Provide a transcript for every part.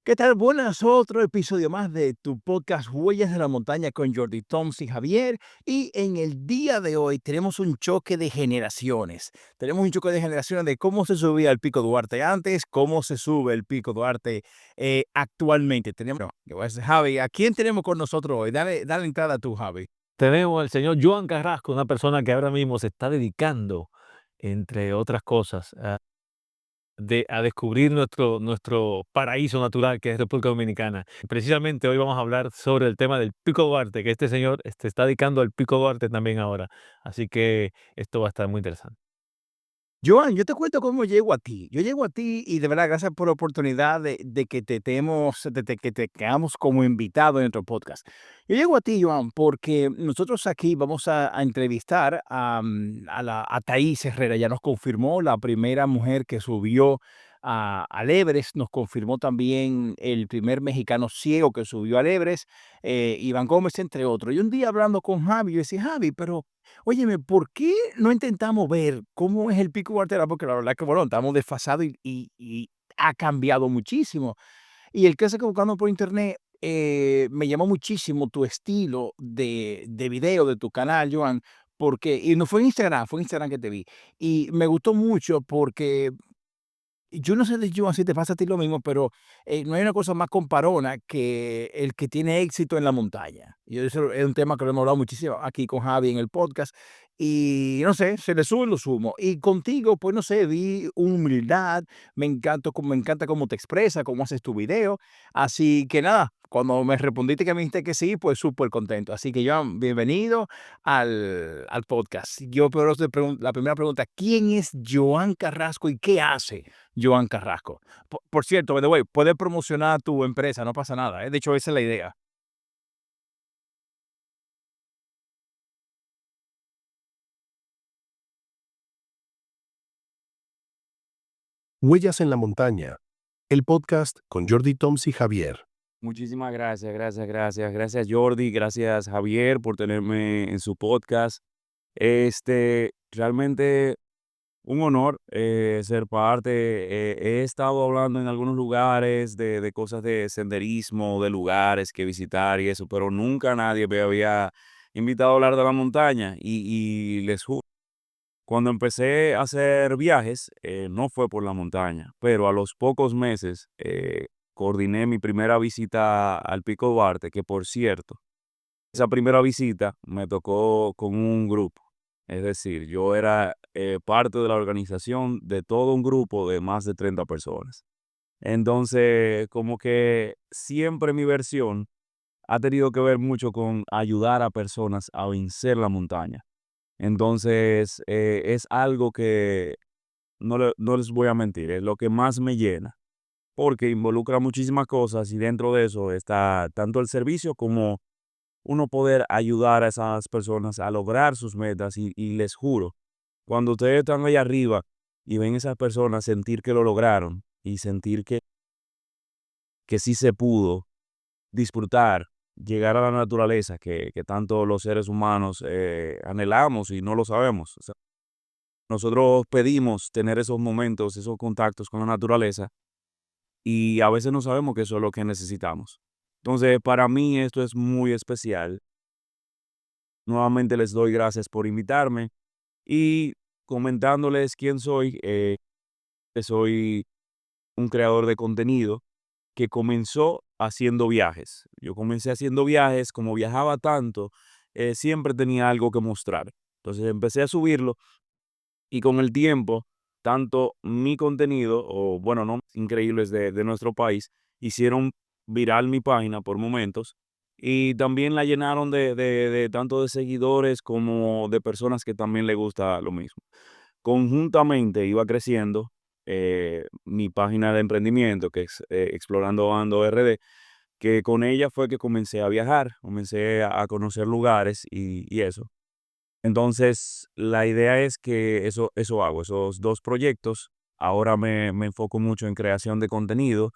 ¿Qué tal? Buenas, otro episodio más de tu podcast Huellas de la Montaña con Jordi Toms y Javier. Y en el día de hoy tenemos un choque de generaciones. Tenemos un choque de generaciones de cómo se subía el Pico Duarte antes, cómo se sube el Pico Duarte actualmente. Tenemos, Javi, ¿a quién tenemos con nosotros hoy? Dale entrada tú, Javi. Tenemos al señor Joan Carrasco, una persona que ahora mismo se está dedicando, entre otras cosas, a descubrir nuestro paraíso natural, que es República Dominicana. Precisamente hoy vamos a hablar sobre el tema del Pico Duarte, que este señor se está dedicando al Pico Duarte también ahora. Así que esto va a estar muy interesante. Joan, yo te cuento cómo llego a ti. Yo llego a ti y de verdad, gracias por la oportunidad de que que te quedamos como invitado en nuestro podcast. Yo llego a ti, Joan, porque nosotros aquí vamos a entrevistar a Thaís Herrera. Ya nos confirmó la primera mujer que subió al Everest, nos confirmó también el primer mexicano ciego que subió al Everest, Iván Gómez, entre otros. Y un día hablando con Javi, yo decía, Javi, pero óyeme, ¿por qué no intentamos ver cómo es el Pico Guartera? Porque la verdad que, bueno, estamos desfasados y ha cambiado muchísimo. Y el que se buscando por internet, me llamó muchísimo tu estilo de video de tu canal, Joan, porque y no fue en Instagram que te vi. Y me gustó mucho porque yo no sé de yo si te pasa a ti lo mismo, pero, no hay una cosa más comparona que el que tiene éxito en la montaña. Y eso es un tema que lo hemos hablado muchísimo aquí con Javi en el podcast, y no sé, se le sube lo sumo. Y contigo, pues, no sé, vi humildad, me encanta cómo te expresas, cómo haces tu video. Así que nada, cuando me respondiste que me dijiste que sí, pues súper contento. Así que, Joan, bienvenido al podcast. Yo, pero te la primera pregunta, ¿quién es Joan Carrasco y qué hace Joan Carrasco? Por cierto, by the way, puedes promocionar tu empresa, no pasa nada, de hecho, esa es la idea. Huellas en la Montaña, el podcast con Jordi Toms y Javier. Muchísimas gracias, gracias, gracias. Gracias, Jordi, gracias, Javier, por tenerme en su podcast. Realmente un honor ser parte. He estado hablando en algunos lugares de cosas de senderismo, de lugares que visitar y eso, pero nunca nadie me había invitado a hablar de la montaña. Y les juro, cuando empecé a hacer viajes, no fue por la montaña, pero a los pocos meses coordiné mi primera visita al Pico Duarte, que por cierto, esa primera visita me tocó con un grupo. Es decir, yo era parte de la organización de todo un grupo de más de 30 personas. Entonces, como que siempre mi versión ha tenido que ver mucho con ayudar a personas a vencer la montaña. Entonces, es algo que no les voy a mentir, es lo que más me llena, porque involucra muchísimas cosas y dentro de eso está tanto el servicio como uno poder ayudar a esas personas a lograr sus metas y les juro, cuando ustedes están allá arriba y ven esas personas sentir que lo lograron y sentir que sí se pudo disfrutar, llegar a la naturaleza que tanto los seres humanos anhelamos y no lo sabemos. O sea, nosotros pedimos tener esos momentos, esos contactos con la naturaleza y a veces no sabemos que eso es lo que necesitamos. Entonces, para mí esto es muy especial. Nuevamente les doy gracias por invitarme y comentándoles quién soy. Soy un creador de contenido que comenzó haciendo viajes. Yo comencé haciendo viajes, como viajaba tanto, siempre tenía algo que mostrar. Entonces empecé a subirlo. Y con el tiempo, tanto mi contenido, o bueno, no increíbles de nuestro país, hicieron viral mi página por momentos y también la llenaron de tanto de seguidores como de personas que también le gusta lo mismo. Conjuntamente iba creciendo mi página de emprendimiento, que es Explorando Ando RD, que con ella fue que comencé a viajar, comencé a conocer lugares y eso. Entonces, la idea es que eso hago, esos 2 proyectos. Ahora me enfoco mucho en creación de contenido.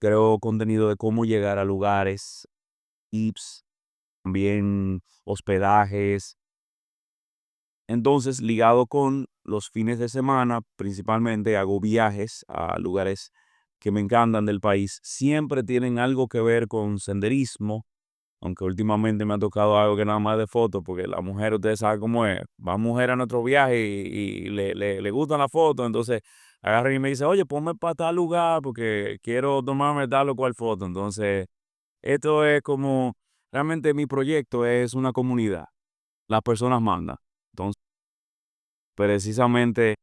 Creo contenido de cómo llegar a lugares, tips, también hospedajes. Entonces, ligado con los fines de semana, principalmente hago viajes a lugares que me encantan del país, siempre tienen algo que ver con senderismo, aunque últimamente me ha tocado algo que nada más de foto, porque la mujer, ustedes saben cómo es, va mujer a nuestro viaje y le gustan las fotos, entonces agarran y me dice, oye, ponme para tal lugar porque quiero tomarme tal o cual foto. Entonces, esto es como, realmente mi proyecto es una comunidad, las personas mandan. Entonces, precisamente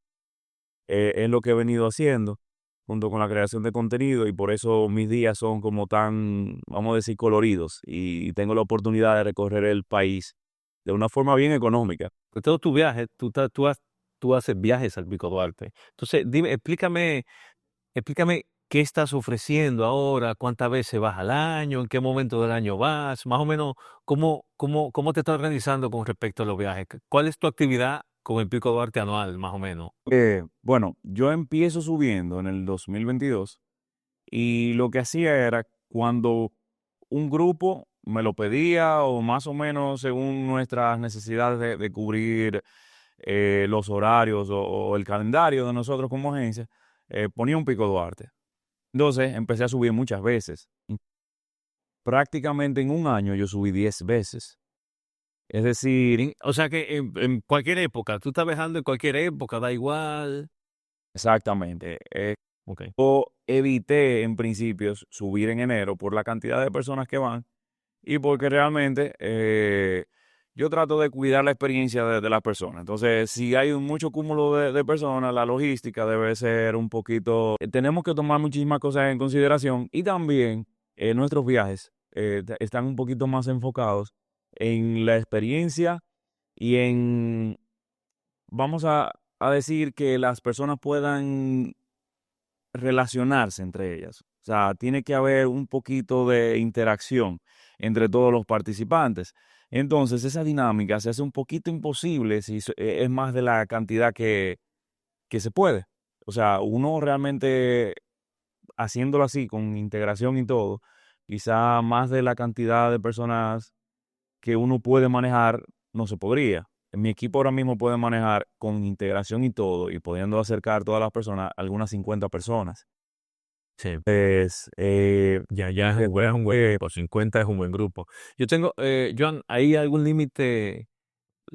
es lo que he venido haciendo junto con la creación de contenido y por eso mis días son como tan, vamos a decir, coloridos y tengo la oportunidad de recorrer el país de una forma bien económica. De todos tus viajes, tú haces viajes al Pico Duarte. Entonces, dime, explícame qué estás ofreciendo ahora, cuántas veces vas al año, en qué momento del año vas, más o menos, cómo te estás organizando con respecto a los viajes. ¿Cuál es tu actividad con el Pico Duarte anual, más o menos? Bueno, yo empiezo subiendo en el 2022 y lo que hacía era cuando un grupo me lo pedía o más o menos según nuestras necesidades de cubrir los horarios o el calendario de nosotros como agencia, ponía un Pico Duarte. Entonces empecé a subir muchas veces. Prácticamente en un año yo subí 10 veces. Es decir, O sea que en cualquier época, tú estás viajando en cualquier época, da igual. exactamente. Ok. Yo evité en principios subir en enero por la cantidad de personas que van y porque realmente yo trato de cuidar la experiencia de las personas. Entonces, si hay mucho cúmulo de personas, la logística debe ser un poquito. Tenemos que tomar muchísimas cosas en consideración y también nuestros viajes están un poquito más enfocados en la experiencia y en, vamos a decir, que las personas puedan relacionarse entre ellas. O sea, tiene que haber un poquito de interacción entre todos los participantes. Entonces, esa dinámica se hace un poquito imposible si es más de la cantidad que se puede. O sea, uno realmente haciéndolo así, con integración y todo, quizá más de la cantidad de personas que uno puede manejar no se podría. En mi equipo ahora mismo puede manejar con integración y todo, y pudiendo acercar todas las personas, algunas 50 personas. Sí. Pues, Ya es un buen grupo, 50 es un buen grupo. Yo tengo, Joan, ¿hay algún límite?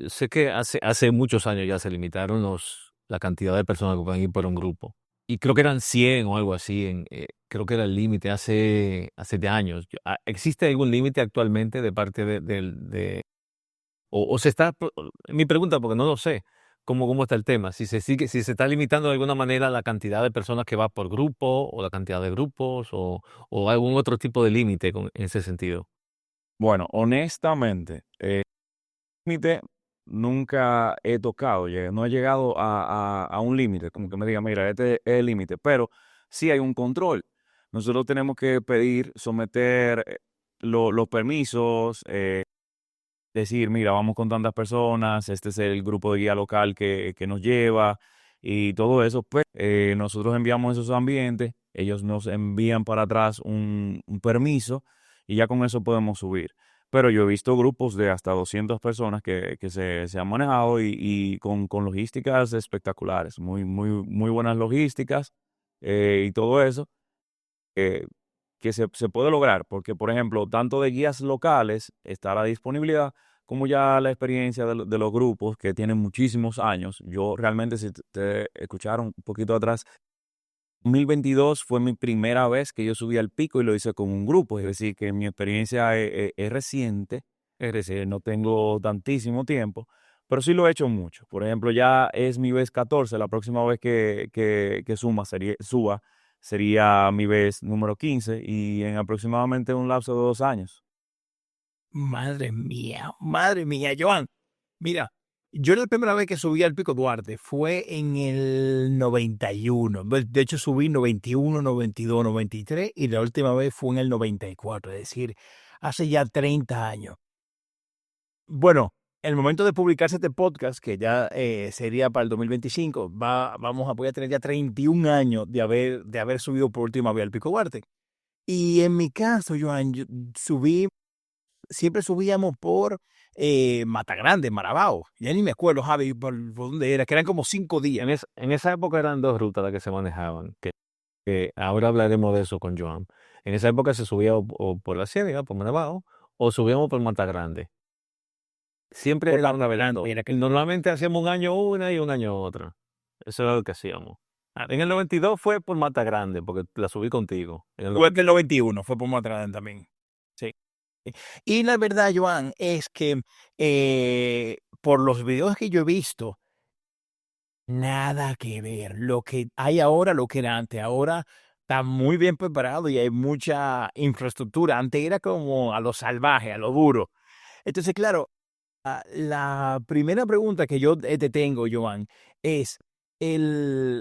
Sé que hace muchos años ya se limitaron la cantidad de personas que pueden ir por un grupo. Y creo que eran 100 o algo así. Creo que era el límite hace de años. ¿Existe algún límite actualmente de parte o se está, mi pregunta, porque no lo sé, cómo está el tema, si se está limitando de alguna manera la cantidad de personas que va por grupo, o la cantidad de grupos, o algún otro tipo de límite en ese sentido. bueno, honestamente, límite nunca he tocado, no he llegado a un límite, como que me diga, mira, este es el límite, pero sí hay un control. Nosotros tenemos que pedir, someter los permisos, decir, mira, vamos con tantas personas, este es el grupo de guía local que nos lleva y todo eso, pues nosotros enviamos esos ambientes, ellos nos envían para atrás un permiso y ya con eso podemos subir. Pero yo he visto grupos de hasta 200 personas que se han manejado y con logísticas espectaculares, muy buenas logísticas y todo eso eh, que se puede lograr, porque por ejemplo, tanto de guías locales está la disponibilidad, como ya la experiencia de los grupos que tienen muchísimos años. Yo realmente, si te escucharon un poquito atrás, 2022 fue mi primera vez que yo subí al pico y lo hice con un grupo, es decir, que mi experiencia es reciente, es decir, no tengo tantísimo tiempo, pero sí lo he hecho mucho. Por ejemplo, ya es mi vez 14, la próxima vez que suba sería mi vez número 15 y en aproximadamente un lapso de 2 años. Madre mía, Joan. Mira, yo la primera vez que subí al Pico Duarte fue en el 91. De hecho, subí 91, 92, 93 y la última vez fue en el 94, es decir, hace ya 30 años. Bueno, el momento de publicarse este podcast, que ya sería para el 2025, voy a tener ya 31 años de haber subido por última vez al Pico Duarte. Y en mi caso, Joan, yo siempre subíamos por Mata Grande, Marabao. Ya ni me acuerdo, Javi, por dónde era, que eran como 5 días. En esa época eran dos rutas las que se manejaban, que Ahora hablaremos de eso con Joan. En esa época se subía o por la Ciénaga, por Manabao, o subíamos por Mata Grande. Siempre Por era Mata una vez Grande, dos. mira que Normalmente hacíamos un año una y un año otra. Eso era lo que hacíamos. En el 92 fue por Mata Grande, porque la subí contigo. igual que el 91 fue por Mata Grande también. Sí. Y la verdad, Joan, es que por los videos que yo he visto, nada que ver. Lo que hay ahora, lo que era antes. Ahora está muy bien preparado y hay mucha infraestructura. Antes era como a lo salvaje, a lo duro. Entonces, claro, la primera pregunta que yo te tengo, Joan, es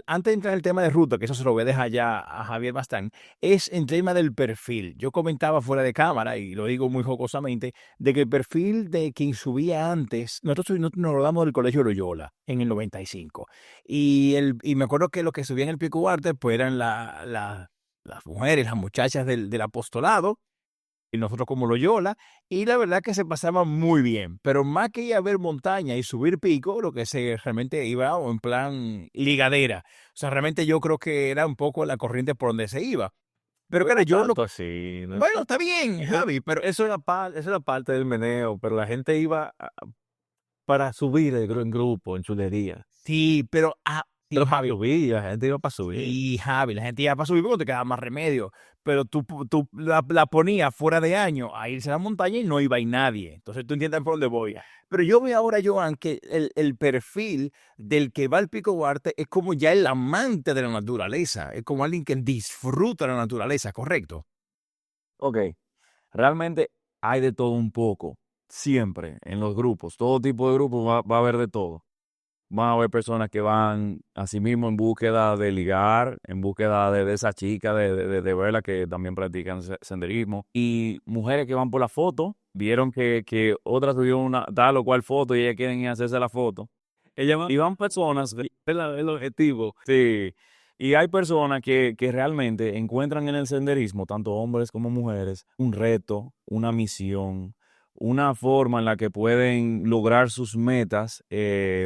antes de entrar en el tema de ruta, que eso se lo voy a dejar ya a Javier Bastán, es en tema del perfil. Yo comentaba fuera de cámara, y lo digo muy jocosamente, de que el perfil de quien subía antes, nosotros nos lo damos del Colegio Loyola en el 95. Y me acuerdo que los que subían el Pico Arte, pues eran las mujeres, las muchachas del apostolado, y nosotros como Loyola, y la verdad que se pasaba muy bien, pero más que ir a ver montaña y subir pico, lo que se realmente iba en plan ligadera. O sea, realmente yo creo que era un poco la corriente por donde se iba. Pero No claro, era yo lo... tanto así. Bueno, está bien, Javi, pero Eso era parte del meneo, pero la gente iba para subir en grupo, en chulería. sí, pero sí, Pero para Javi. subir, la gente iba para subir. Sí, Javi, la gente ya para subir porque te quedaba más remedio. Pero tú la ponías fuera de año a irse a la montaña y no iba a ir nadie. Entonces tú entiendes por dónde voy. Pero yo veo ahora, Joan, que el perfil del que va al Pico Duarte es como ya el amante de la naturaleza. Es como alguien que disfruta la naturaleza, ¿correcto? Ok, realmente hay de todo un poco, siempre en los grupos, todo tipo de grupos va a haber de todo. Van a haber personas que van a sí mismo en búsqueda de ligar, en búsqueda de esa chica, de verla que también practican senderismo. Y mujeres que van por la foto, vieron que otra subió una tal o cual foto y ellas quieren ir a hacerse la foto. Y van personas, El objetivo. sí, y hay personas que realmente encuentran en el senderismo, tanto hombres como mujeres, un reto, una misión, una forma en la que pueden lograr sus metas,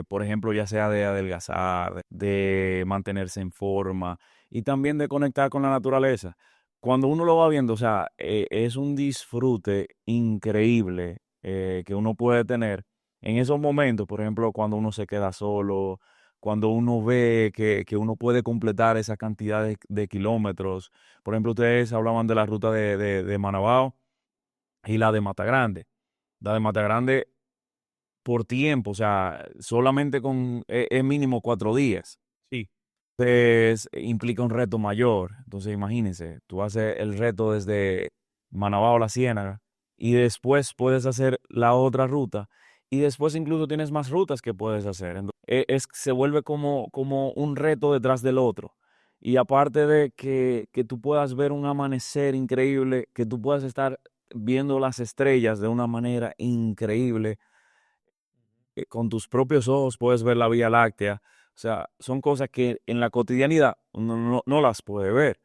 por ejemplo, ya sea de adelgazar, de mantenerse en forma y también de conectar con la naturaleza. Cuando uno lo va viendo, o sea, es un disfrute increíble que uno puede tener en esos momentos, por ejemplo, cuando uno se queda solo, cuando uno ve que uno puede completar esa cantidad de kilómetros. Por ejemplo, ustedes hablaban de la ruta de Manabao y la de Mata Grande. La de Mata Grande por tiempo, o sea, solamente con es mínimo 4 días. Sí. Entonces, implica un reto mayor. Entonces, imagínense, tú haces el reto desde Manabao a la Ciénaga y después puedes hacer la otra ruta y después incluso tienes más rutas que puedes hacer. Se vuelve como un reto detrás del otro. Y aparte de que tú puedas ver un amanecer increíble, que tú puedas estar viendo las estrellas de una manera increíble, con tus propios ojos puedes ver la Vía Láctea. O sea, son cosas que en la cotidianidad uno no las puede ver,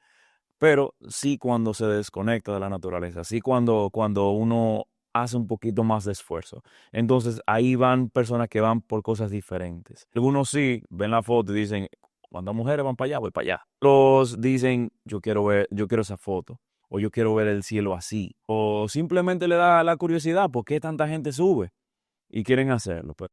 pero sí cuando se desconecta de la naturaleza, sí cuando uno hace un poquito más de esfuerzo. Entonces ahí van personas que van por cosas diferentes. Algunos sí ven la foto y dicen, cuando mujeres van para allá, voy para allá. Los dicen, yo quiero esa foto, o yo quiero ver el cielo así, o simplemente le da la curiosidad, ¿por qué tanta gente sube? Y quieren hacerlo. Pero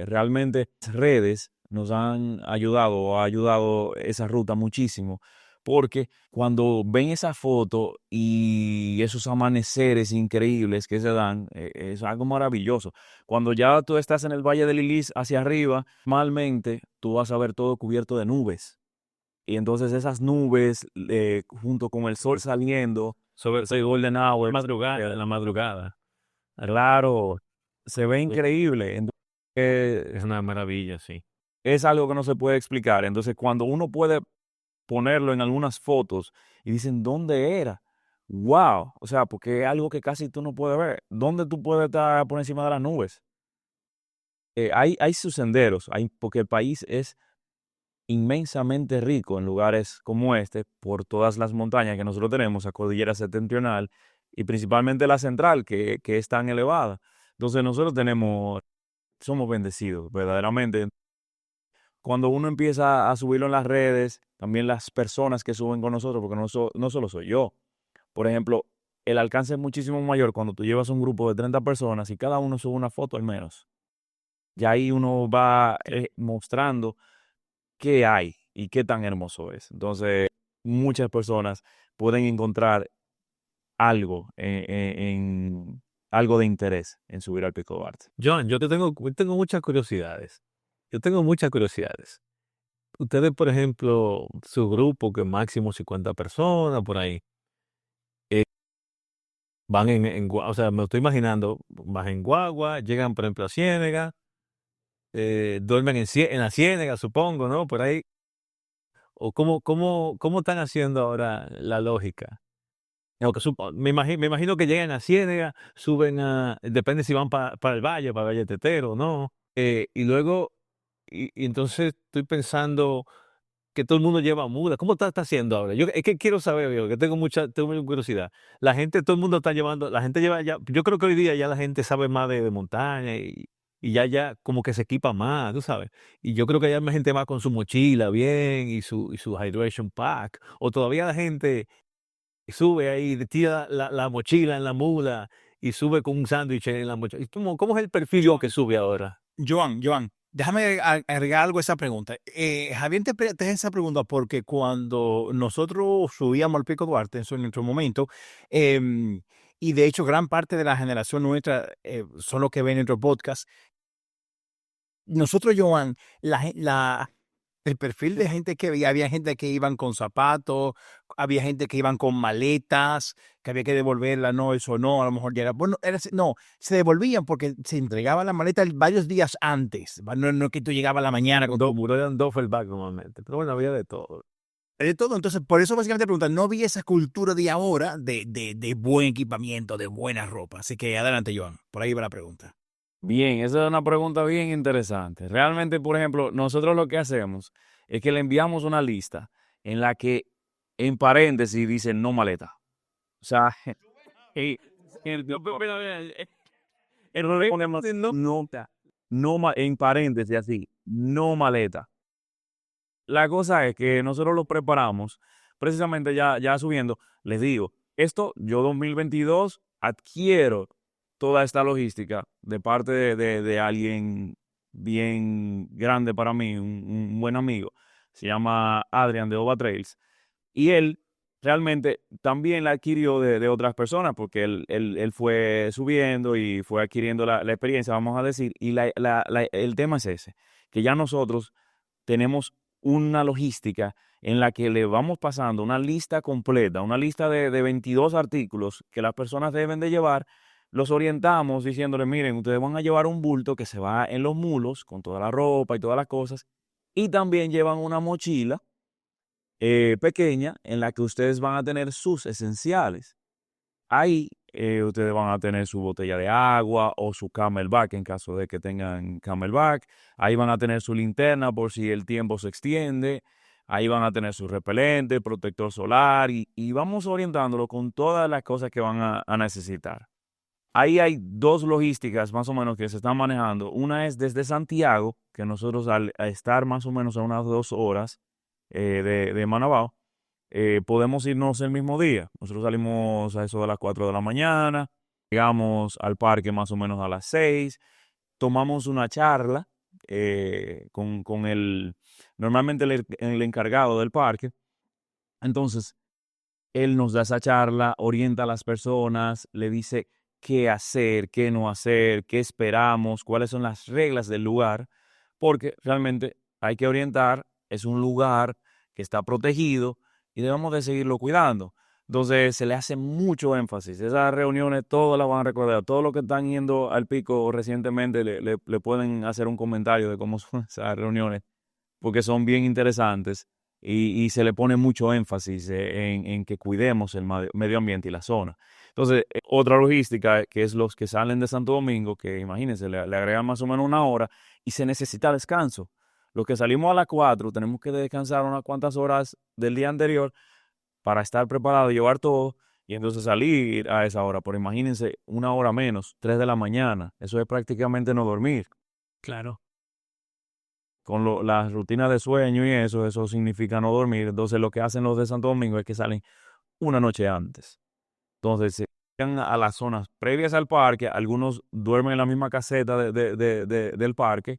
realmente las redes nos han ayudado o ha ayudado esa ruta muchísimo, porque cuando ven esa foto y esos amaneceres increíbles que se dan, es algo maravilloso. Cuando ya tú estás en el Valle del Ilis hacia arriba, normalmente tú vas a ver todo cubierto de nubes. Y entonces esas nubes, junto con el sol saliendo, Sobre ese golden hour, madrugada, en la madrugada. claro, se ve increíble. Es una maravilla, sí. Es algo que no se puede explicar. Entonces, cuando uno puede ponerlo en algunas fotos y dicen, ¿dónde era? ¡Wow! O sea, porque es algo que casi tú no puedes ver. ¿Dónde tú puedes estar por encima de las nubes? Hay sus senderos, porque el país es inmensamente rico en lugares como este, por todas las montañas que nosotros tenemos, la cordillera septentrional y principalmente la central, que es tan elevada. Entonces, somos bendecidos, verdaderamente. cuando uno empieza a subirlo en las redes, también las personas que suben con nosotros, porque no solo soy yo. Por ejemplo, el alcance es muchísimo mayor cuando tú llevas un grupo de 30 personas y cada uno sube una foto al menos. Ya ahí uno va mostrando qué hay y qué tan hermoso es. Entonces, muchas personas pueden encontrar algo algo de interés en subir al Pico Duarte. Joan, yo tengo muchas curiosidades. Yo tengo muchas curiosidades. Ustedes, por ejemplo, su grupo, que máximo 50 personas por ahí, van o sea, me estoy imaginando, van en guagua, llegan, por ejemplo, a Ciénega, duermen en la Ciénega, supongo, ¿no? Por ahí. ¿O cómo están haciendo ahora la lógica? Me imagino que llegan a Ciénega, suben depende si van para el Valle Tetero o no. Y luego, y entonces estoy pensando que todo el mundo lleva muda. ¿Cómo está haciendo ahora? Es que quiero saber, yo, que tengo mucha curiosidad. Todo el mundo está llevando, la gente lleva ya, yo creo que hoy día ya la gente sabe más de montaña y ya como que se equipa más, tú sabes. Y yo creo que ya hay más gente más con su mochila bien y su hydration pack. O todavía la gente sube ahí, tira la mochila en la mula y sube con un sándwich en la mochila. ¿Cómo es el perfil que sube ahora? Joan, déjame agregar algo a esa pregunta. Javier te hace esa pregunta porque cuando nosotros subíamos al Pico Duarte, eso en nuestro momento, y de hecho gran parte de la generación nuestra son los que ven nuestro podcast, nosotros, Joan, el perfil de gente que había gente que iban con zapatos, había gente que iban con maletas, que había que devolverla, no, eso no, a lo mejor ya era, bueno, no, se devolvían porque se entregaba la maleta varios días antes, no que tú llegabas a la mañana con Eran dos back normalmente, pero bueno, había de todo. de todo. Entonces, por eso básicamente preguntan, no había esa cultura de ahora de buen equipamiento, de buena ropa. Así que adelante, Joan, por ahí va la pregunta. Bien, esa es una pregunta bien interesante. Realmente, por ejemplo, nosotros lo que hacemos es que le enviamos una lista en la que en paréntesis dice no maleta. O sea, y- ponemos nota, en paréntesis así, no maleta. La cosa es que nosotros lo preparamos, precisamente ya subiendo, les digo, yo 2022 adquiero toda esta logística de parte de alguien bien grande para mí, un buen amigo, se llama Adrian de Ova Trails, y él realmente también la adquirió de otras personas, porque él fue subiendo y fue adquiriendo la experiencia, vamos a decir, y el tema es ese, que ya nosotros tenemos una logística en la que le vamos pasando una lista completa, una lista de 22 artículos que las personas deben de llevar, los orientamos diciéndoles, miren, ustedes van a llevar un bulto que se va en los mulos con toda la ropa y todas las cosas, y también llevan una mochila pequeña en la que ustedes van a tener sus esenciales. Ahí ustedes van a tener su botella de agua o su Camelback en caso de que tengan Camelback. Ahí van a tener su linterna por si el tiempo se extiende. Ahí van a tener su repelente, protector solar y vamos orientándolo con todas las cosas que van a necesitar. Ahí hay dos logísticas más o menos que se están manejando. Una es desde Santiago, que nosotros al estar más o menos a unas 2 horas de Manabao, podemos irnos el mismo día. Nosotros salimos a eso de las 4 de la mañana, llegamos al parque más o menos a las 6, tomamos una charla con normalmente el encargado del parque. Entonces, él nos da esa charla, orienta a las personas, le dice qué hacer, qué no hacer, qué esperamos, cuáles son las reglas del lugar, porque realmente hay que orientar, es un lugar que está protegido y debemos de seguirlo cuidando. Entonces se le hace mucho énfasis. Esas reuniones todas las van a recordar. Todos los que están yendo al pico recientemente le pueden hacer un comentario de cómo son esas reuniones, porque son bien interesantes y se le pone mucho énfasis en que cuidemos el medio ambiente y la zona. Entonces, otra logística que es los que salen de Santo Domingo, que imagínense, le agregan más o menos una hora y se necesita descanso. Los que salimos a las 4 tenemos que descansar unas cuantas horas del día anterior para estar preparados, llevar todo y entonces salir a esa hora. Pero imagínense, una hora menos, 3 de la mañana. Eso es prácticamente no dormir. Claro. las rutinas de sueño y eso significa no dormir. Entonces lo que hacen los de Santo Domingo es que salen una noche antes. Entonces se llegan a las zonas previas al parque, algunos duermen en la misma caseta del parque,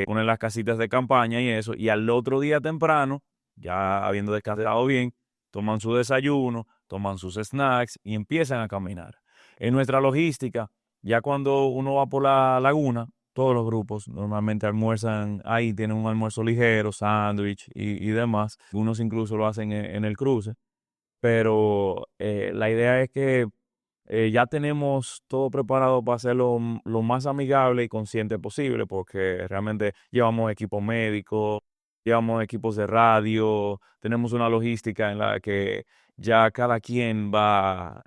ponen las casitas de campaña y eso, y al otro día temprano, ya habiendo descansado bien, toman su desayuno, toman sus snacks y empiezan a caminar. En nuestra logística, ya cuando uno va por la laguna, todos los grupos normalmente almuerzan ahí, tienen un almuerzo ligero, sándwich y demás. Algunos incluso lo hacen en el cruce, pero la idea es que ya tenemos todo preparado para hacerlo lo más amigable y consciente posible, porque realmente llevamos equipo médico, llevamos equipos de radio, tenemos una logística en la que ya cada quien va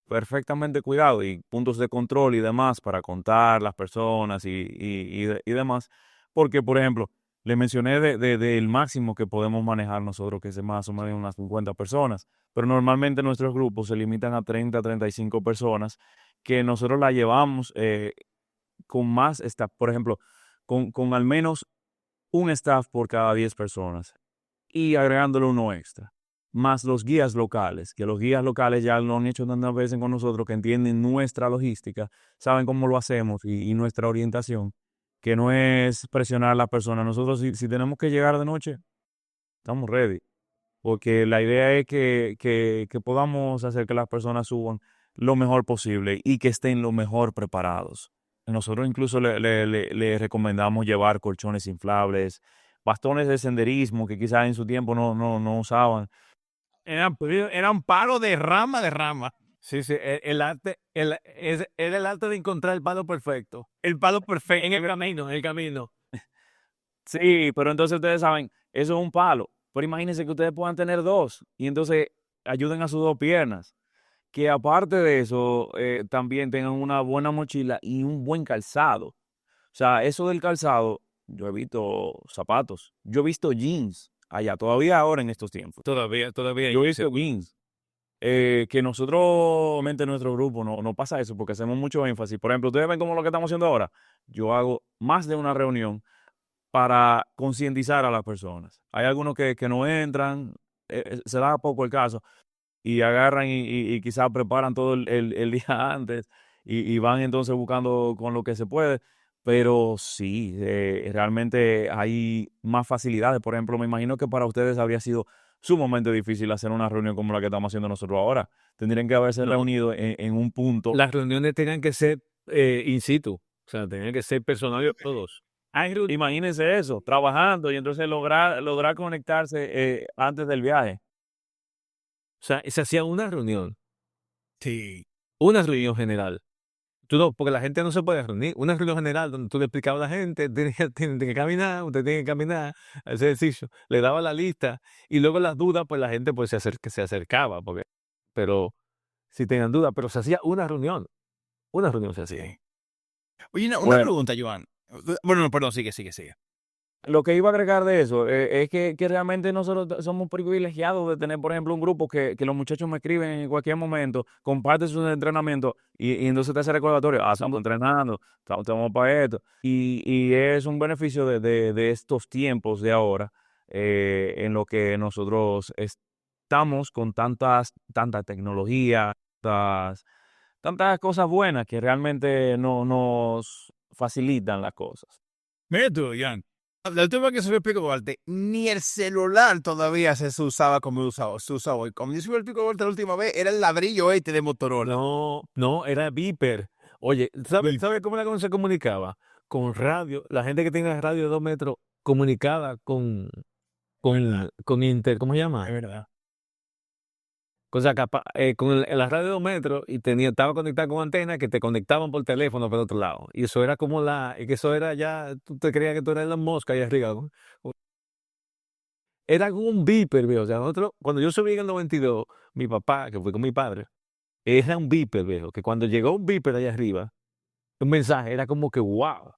perfectamente cuidado y puntos de control y demás para contar las personas y demás. Porque, por ejemplo, le mencioné del máximo que podemos manejar nosotros, que es más o menos unas 50 personas, pero normalmente nuestros grupos se limitan a 30, 35 personas, que nosotros la llevamos con más staff, por ejemplo, con al menos un staff por cada 10 personas y agregándole uno extra, más los guías locales, que los guías locales ya lo han hecho tantas veces con nosotros, que entienden nuestra logística, saben cómo lo hacemos y nuestra orientación, que no es presionar a la persona. Nosotros si tenemos que llegar de noche, estamos ready, porque la idea es que podamos hacer que las personas suban lo mejor posible y que estén lo mejor preparados. Nosotros incluso le recomendamos llevar colchones inflables, bastones de senderismo que quizás en su tiempo no usaban. Eran palos de rama de rama. Sí, sí, el arte, era el arte de encontrar el palo perfecto. El palo perfecto. En el camino. Sí, pero entonces ustedes saben, eso es un palo. Pero imagínense que ustedes puedan tener dos y entonces ayuden a sus dos piernas. Que aparte de eso, también tengan una buena mochila y un buen calzado. O sea, eso del calzado, yo he visto zapatos, yo he visto jeans allá, todavía ahora en estos tiempos. Todavía. Yo he visto jeans. Que nosotros, obviamente en nuestro grupo, no pasa eso porque hacemos mucho énfasis. Por ejemplo, ustedes ven como lo que estamos haciendo ahora. Yo hago más de una reunión para concientizar a las personas. Hay algunos que no entran, se da poco el caso, y agarran y quizás preparan todo el día antes y van entonces buscando con lo que se puede. Pero sí, realmente hay más facilidades. Por ejemplo, me imagino que para ustedes habría sido sumamente difícil hacer una reunión como la que estamos haciendo nosotros ahora. Tendrían que haberse reunido en un punto. Las reuniones tenían que ser in situ. O sea, tenían que ser personales todos. Imagínense eso, trabajando y entonces lograr conectarse antes del viaje. O sea, se hacía una reunión. Sí. Una reunión general. Porque la gente no se puede reunir. Una reunión general donde tú le explicabas a la gente, tienen que caminar, usted tiene que caminar, hacer ejercicio. Le daba la lista y luego las dudas, pues la gente pues se acercaba. Pero si tenían dudas, pero se hacía una reunión. Una reunión se hacía. Oye, una Bueno. pregunta, Joan. Bueno, no, perdón, sigue. Lo que iba a agregar de eso es que realmente nosotros somos privilegiados de tener, por ejemplo, un grupo que los muchachos me escriben en cualquier momento, comparten sus entrenamientos y entonces te hace recordatorio, estamos entrenando, estamos para esto. Y es un beneficio de estos tiempos de ahora en lo que nosotros estamos con tanta tecnología, tantas cosas buenas que realmente nos facilitan las cosas. Mira tú, Joan. La última vez que subí el Pico Duarte, ni el celular todavía se usaba como se usa hoy. Como yo subí el Pico Duarte la última vez, era el ladrillo de Motorola. No, era Viper. Oye, ¿sabes cómo se comunicaba? Con radio. La gente que tenía radio de 2 metros comunicada con Inter, ¿cómo se llama? Es verdad. O sea, con la radio de 2 metros y estaba conectada con antenas que te conectaban por teléfono por otro lado. Y eso era que eso era ya, tú te creías que tú eras la mosca ahí arriba. Era como un beeper, viejo. O sea, cuando yo subí en el 92, mi papá, que fue con mi padre, era un beeper, viejo. Que cuando llegó un beeper allá arriba, un mensaje, era como que wow.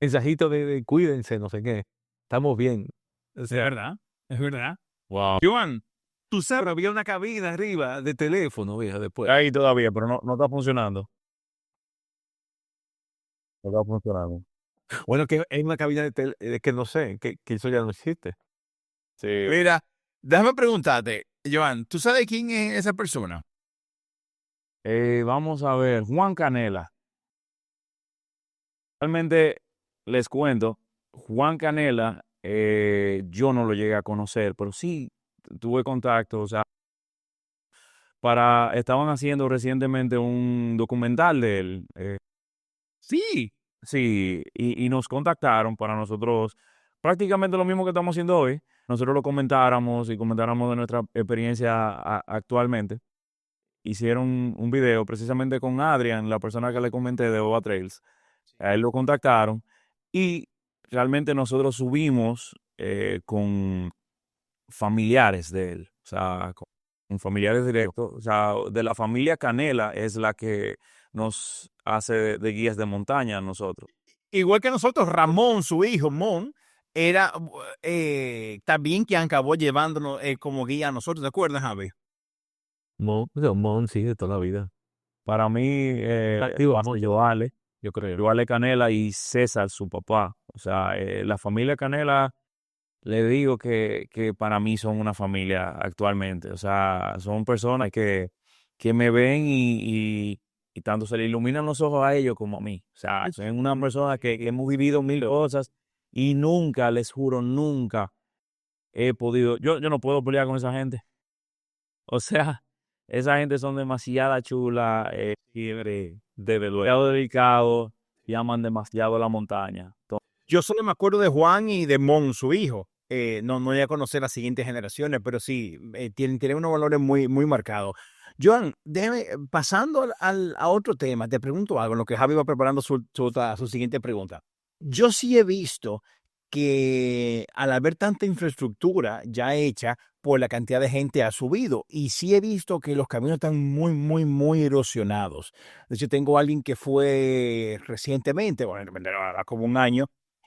Mensajito de cuídense, no sé qué. Estamos bien. O sea, Es verdad. Wow. Joan, tú sabes, había una cabina arriba de teléfono, viejo, después. Ahí todavía, pero no está funcionando. No está funcionando. Bueno, que hay una cabina de tele que no sé, que eso ya no existe. Sí. Mira, déjame preguntarte, Joan, ¿tú sabes quién es esa persona? Vamos a ver, Juan Canela. Realmente les cuento, Juan Canela, yo no lo llegué a conocer, pero sí tuve contacto, o sea, estaban haciendo recientemente un documental de él, Sí. sí, y nos contactaron para nosotros, prácticamente lo mismo que estamos haciendo hoy, nosotros lo comentáramos y comentáramos de nuestra experiencia actualmente. Hicieron un video precisamente con Adrian, la persona que le comenté de Boba Trails. A él lo contactaron y realmente nosotros subimos con familiares de él, o sea, con familiares directos, o sea, de la familia Canela es la que nos hace de guías de montaña a nosotros. Igual que nosotros, Ramón, su hijo, Mon, era también quien acabó llevándonos como guía a nosotros, ¿te acuerdas, Javi? Mon, sí, de toda la vida. Para mí, Activo, Mon, yo creo. yo Ale Canela y César, su papá, o sea, la familia Canela. Le digo que para mí son una familia actualmente. O sea, son personas que me ven y tanto se le iluminan los ojos a ellos como a mí. O sea, son una persona que hemos vivido mil cosas y nunca, les juro, nunca he podido. Yo no puedo pelear con esa gente. O sea, esa gente son demasiada chula, demasiado dedicados y aman demasiado la montaña. Yo solo me acuerdo de Juan y de Mon, su hijo. No voy a conocer las siguientes generaciones, pero sí, tienen unos valores muy, muy marcados. Joan, pasando a otro tema, te pregunto algo, en lo que Javi va preparando su siguiente pregunta. Yo sí he visto que al haber tanta infraestructura ya hecha, por la cantidad de gente ha subido. Y sí he visto que los caminos están muy, muy, muy erosionados. De hecho, tengo a alguien que fue recientemente, bueno, ahora como un año,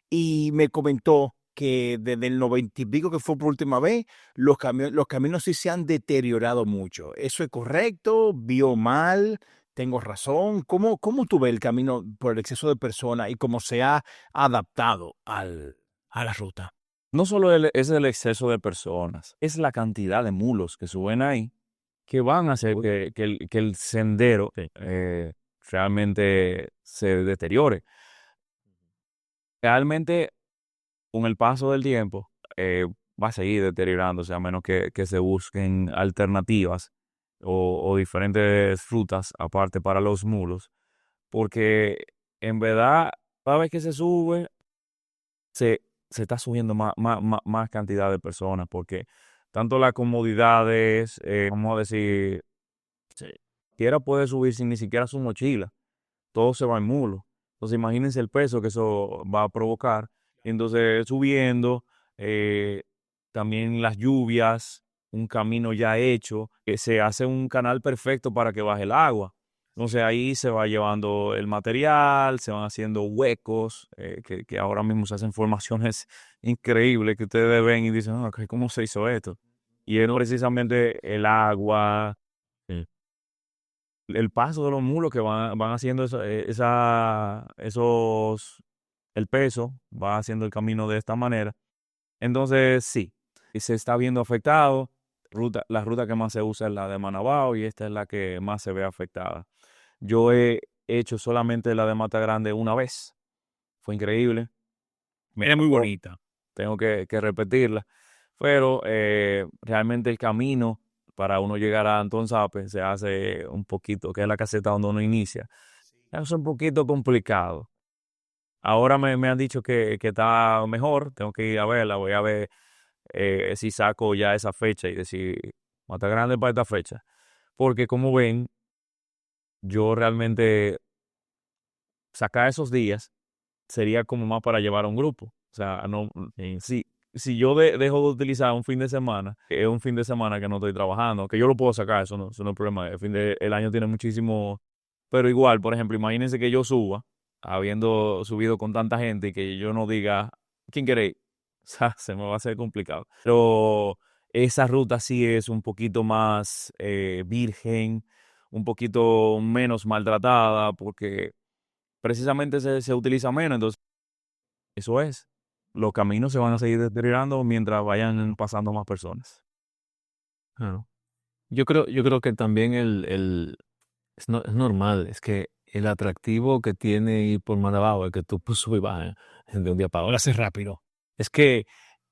y me comentó que desde el 90 y pico que fue por última vez, los caminos sí se han deteriorado mucho. ¿Eso es correcto? ¿Vio mal? ¿Tengo razón? ¿Cómo tú ves el camino por el exceso de personas y cómo se ha adaptado a la ruta? No solo es el exceso de personas, es la cantidad de mulos que suben ahí que van a hacer que el sendero realmente se deteriore. Realmente, con el paso del tiempo, va a seguir deteriorándose a menos que se busquen alternativas o diferentes rutas aparte para los mulos, porque en verdad, cada vez que se sube, se, se está subiendo más cantidad de personas, porque tanto las comodidades, vamos a decir, quiera puede subir sin ni siquiera su mochila, todo se va en mulo. Entonces imagínense el peso que eso va a provocar. Entonces subiendo, eh, también las lluvias, un camino ya hecho, que se hace un canal perfecto para que baje el agua. Entonces ahí se va llevando el material, se van haciendo huecos, que ahora mismo se hacen formaciones increíbles que ustedes ven y dicen, "Ah, ¿cómo se hizo esto?" Y es precisamente el agua, el paso de los mulos que van haciendo el peso, va haciendo el camino de esta manera. Entonces, sí, y se está viendo afectado. La ruta que más se usa es la de Manabao y esta es la que más se ve afectada. Yo he hecho solamente la de Mata Grande una vez. Fue increíble. Me Es muy encantó. bonita. Tengo que repetirla. Pero realmente el camino para uno llegar a Antón Sape se hace un poquito, que es la caseta donde uno inicia. Es un poquito complicado. Ahora me han dicho que está mejor, tengo que ir a verla, voy a ver si saco ya esa fecha y decir, Mata Grande para esta fecha. Porque como ven, yo realmente sacar esos días sería como más para llevar a un grupo. O sea, no, si yo dejo de utilizar un fin de semana, es un fin de semana que no estoy trabajando, que yo lo puedo sacar, eso no es problema. El año tiene muchísimo, pero igual, por ejemplo, imagínense que yo suba, habiendo subido con tanta gente y que yo no diga, ¿quién quiere ir? O sea, se me va a hacer complicado. Pero esa ruta sí es un poquito más virgen, un poquito menos maltratada, porque precisamente se utiliza menos. Entonces, eso es. Los caminos se van a seguir deteriorando mientras vayan pasando más personas. Claro. Yo creo que también es normal, es que el atractivo que tiene ir por Manabao es que tú pues, subes y bajas de un día para otro, haces rápido. Es que,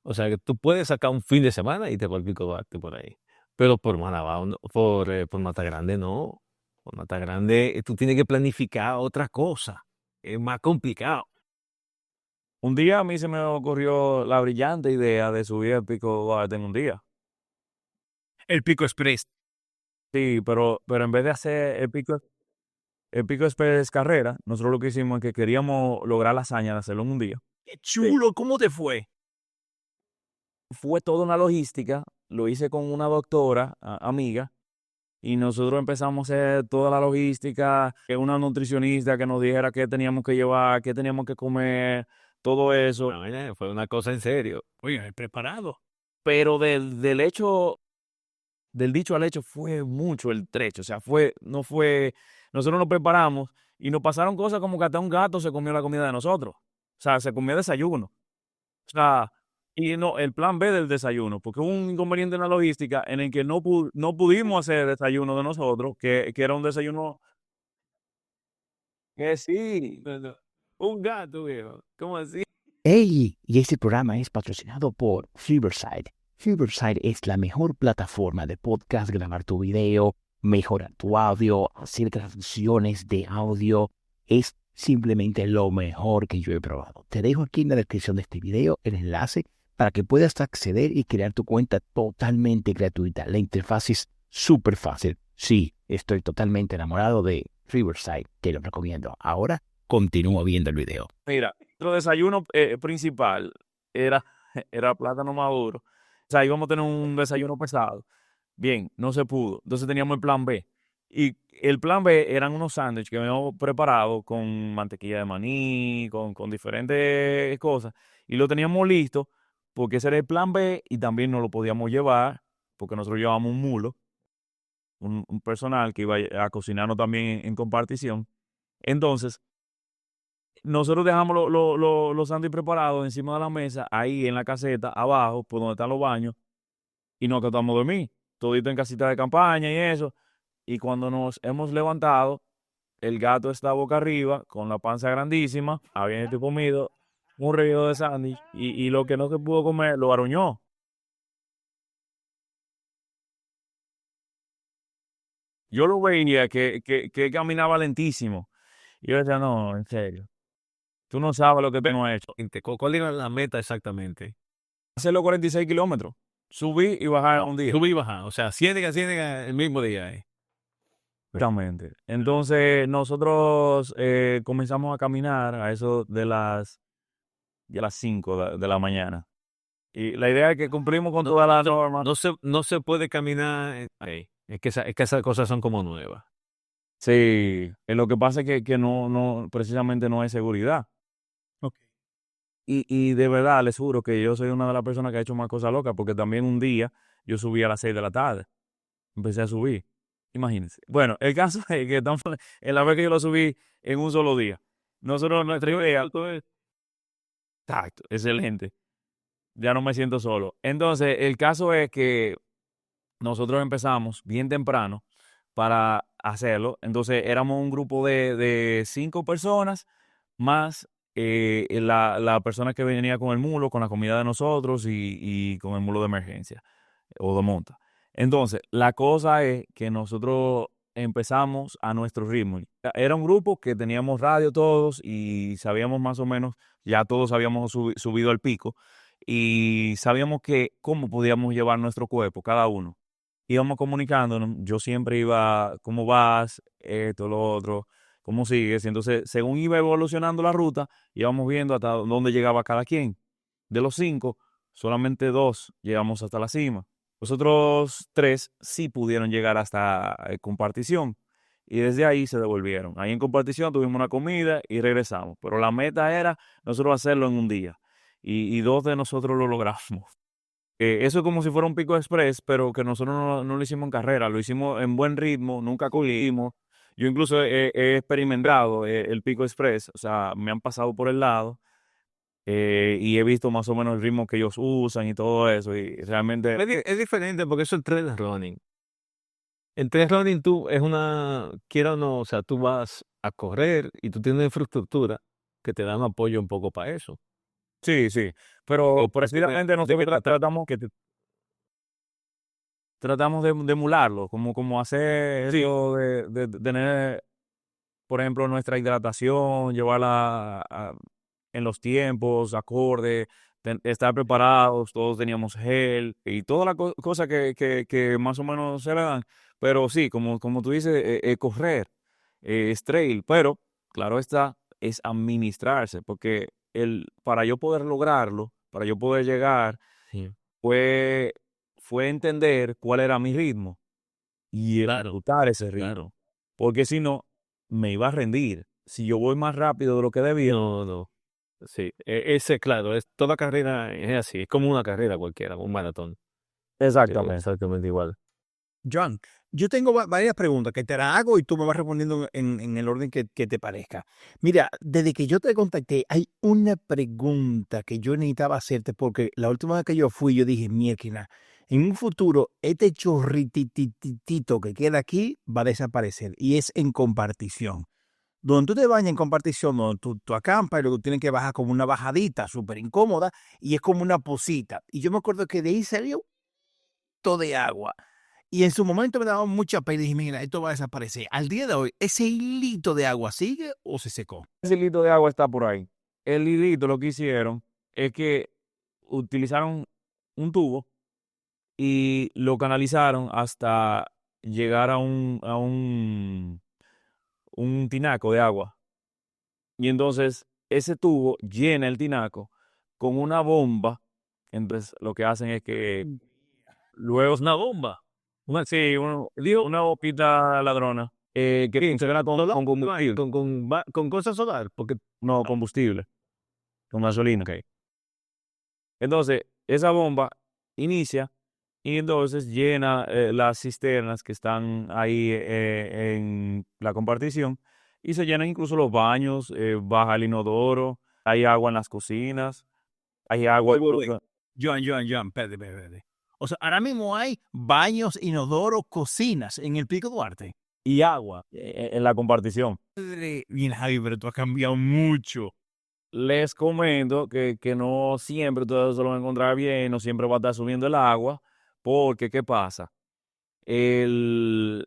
o sea, que tú puedes sacar un fin de semana y te vas al Pico Duarte por ahí. Pero por Manabao, por Mata Grande no. Por Mata Grande tú tienes que planificar otra cosa. Es más complicado. Un día a mí se me ocurrió la brillante idea de subir el Pico Duarte en un día. El Pico Express. Sí, pero en vez de hacer el Pico Express carrera, nosotros lo que hicimos es que queríamos lograr la hazaña de hacerlo en un día. ¡Qué chulo! ¿Cómo te fue? Fue toda una logística, lo hice con una doctora, amiga, y nosotros empezamos a hacer toda la logística, que una nutricionista que nos dijera qué teníamos que llevar, qué teníamos que comer, todo eso. No, fue una cosa en serio. Oye, preparado. Pero del dicho al hecho fue mucho el trecho, o sea, no fue, nosotros nos preparamos y nos pasaron cosas como que hasta un gato se comió la comida de nosotros, o sea, se comió desayuno, o sea, y no, el plan B del desayuno, porque hubo un inconveniente en la logística en el que no pudimos hacer el desayuno de nosotros, que era un desayuno que sí, Un gato, viejo. ¿Cómo así? Hey, y este programa es patrocinado por Riverside. Riverside es la mejor plataforma de podcast, grabar tu video, mejorar tu audio, hacer transmisiones de audio. Es simplemente lo mejor que yo he probado. Te dejo aquí en la descripción de este video el enlace para que puedas acceder y crear tu cuenta totalmente gratuita. La interfaz es súper fácil. Sí, estoy totalmente enamorado de Riverside. Te lo recomiendo. Ahora continúo viendo el video. mira, nuestro desayuno principal era, era plátano maduro. O sea, íbamos a tener un desayuno pesado. Bien, no se pudo. Entonces teníamos el plan B. Y el plan B eran unos sándwiches que habíamos preparado con mantequilla de maní, con diferentes cosas. Y lo teníamos listo porque ese era el plan B y también nos lo podíamos llevar porque nosotros llevábamos un mulo, un personal que iba a cocinarnos también en compartición. Entonces, nosotros dejamos los sándwiches preparados encima de la mesa, ahí en la caseta, abajo, por donde están los baños, y nos acostamos a dormir, todito en casita de campaña y eso. Y cuando nos hemos levantado, el gato está boca arriba, con la panza grandísima, había comido un relleno de sándwich, y lo que no se pudo comer, lo aruñó. Yo lo veía que caminaba lentísimo. Y yo decía, no, en serio, tú no sabes lo que tengo hecho. ¿Cuál era la meta exactamente? Hacer los 46 kilómetros, subir y bajar un día. Subir y bajar. O sea, Ciénega el mismo día. Exactamente. Entonces, nosotros comenzamos a caminar a eso de las 5 de la mañana. Y la idea es que cumplimos con todas las normas. No se puede caminar. Es que esas cosas son como nuevas. Sí, lo que pasa es que no, precisamente no hay seguridad. Ok. Y de verdad, les juro que yo soy una de las personas que ha hecho más cosas locas, porque también un día yo subí a las 6 de la tarde. Empecé a subir. Imagínense. Bueno, el caso es que estamos en la vez que yo lo subí en un solo día. Nosotros, nuestra idea, exacto, excelente. Ya no me siento solo. Entonces, el caso es que nosotros empezamos bien temprano para hacerlo. Entonces, éramos un grupo de 5 personas, más la persona que venía con el mulo, con la comida de nosotros y con el mulo de emergencia o de monta. Entonces, la cosa es que nosotros empezamos a nuestro ritmo. Era un grupo que teníamos radio todos y sabíamos más o menos, ya todos habíamos subido al pico y sabíamos que cómo podíamos llevar nuestro cuerpo, cada uno. Íbamos comunicándonos, yo siempre iba, ¿cómo vas? Esto, lo otro, ¿cómo sigues? Y entonces, según iba evolucionando la ruta, íbamos viendo hasta dónde llegaba cada quien. De los 5, solamente 2 llegamos hasta la cima. Los otros 3 sí pudieron llegar hasta compartición y desde ahí se devolvieron. Ahí en compartición tuvimos una comida y regresamos. Pero la meta era nosotros hacerlo en un día y 2 de nosotros lo logramos. Eso es como si fuera un pico express, pero que nosotros no lo hicimos en carrera, lo hicimos en buen ritmo, nunca cogimos. Yo incluso he experimentado el pico express, o sea, me han pasado por el lado y he visto más o menos el ritmo que ellos usan y todo eso, y realmente Es diferente porque eso es trail running. En trail running tú es quiera o no, o sea, tú vas a correr y tú tienes infraestructura que te dan apoyo un poco para eso. sí, sí, pero O precisamente nosotros tratamos de emularlo, como hacer Sí. eso de tener, por ejemplo, nuestra hidratación, llevarla en los tiempos, acorde, estar preparados, todos teníamos gel y todas las cosas que más o menos se le dan. Pero sí, como tú dices, correr, es trail, pero claro está, es administrarse, porque para yo poder lograrlo, para yo poder llegar, Sí, fue, fue entender cuál era mi ritmo y claro, ejecutar ese ritmo. claro. Porque si no, me iba a rendir. Si yo voy más rápido de lo que debía. No, no. Sí, ese, claro, toda carrera es así, es como una carrera cualquiera, un maratón. Exactamente. Exactamente igual. Joan, yo tengo varias preguntas que te las hago y tú me vas respondiendo en el orden que te parezca. Mira, desde que yo te contacté, hay una pregunta que yo necesitaba hacerte porque la última vez que yo fui, yo dije, mierda, en un futuro, este chorrititito que queda aquí va a desaparecer y es en compartición. Donde tú te bañas en compartición, donde tú acampas y luego tienes que bajar como una bajadita súper incómoda y es como una posita. Y yo me acuerdo que de ahí salió todo de agua. Y en su momento me daba mucha pena y dije, mira, esto va a desaparecer. Al día de hoy, ¿ese hilito de agua sigue o se secó? Ese litro de agua está por ahí. El hilito lo que hicieron es que utilizaron un tubo y lo canalizaron hasta llegar a un tinaco de agua. Y entonces ese tubo llena el tinaco con una bomba. Entonces lo que hacen es que luego, Una bomba. sí, una bombita ladrona, que ¿Qué? funciona con combustible. Con cosas solar, porque No, combustible, con gasolina. Entonces, esa bomba inicia y entonces llena las cisternas que están ahí en la compartición y se llenan incluso los baños, baja el inodoro, hay agua en las cocinas, hay agua Voy. incluso Joan, espérate. O sea, ahora mismo hay baños, inodoros, cocinas en el Pico Duarte. y agua en la compartición. Mira, Javi, pero tú has cambiado mucho. Les comento que no siempre ustedes se lo van a encontrar bien, no siempre va a estar subiendo el agua, porque ¿qué pasa? El,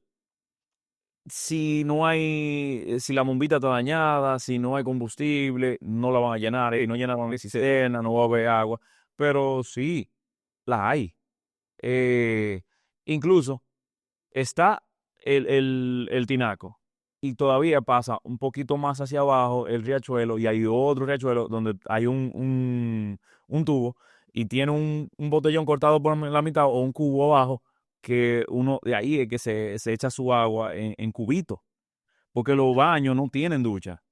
si la bombita está dañada, si no hay combustible, no la van a llenar, y no llenaron la cisterna, no va a haber agua, pero sí, la hay. Eh, Incluso está el tinaco y todavía pasa un poquito más hacia abajo el riachuelo y hay otro riachuelo donde hay un tubo y tiene un botellón cortado por la mitad o un cubo abajo que uno de ahí es que se echa su agua en cubito, porque los baños no tienen ducha.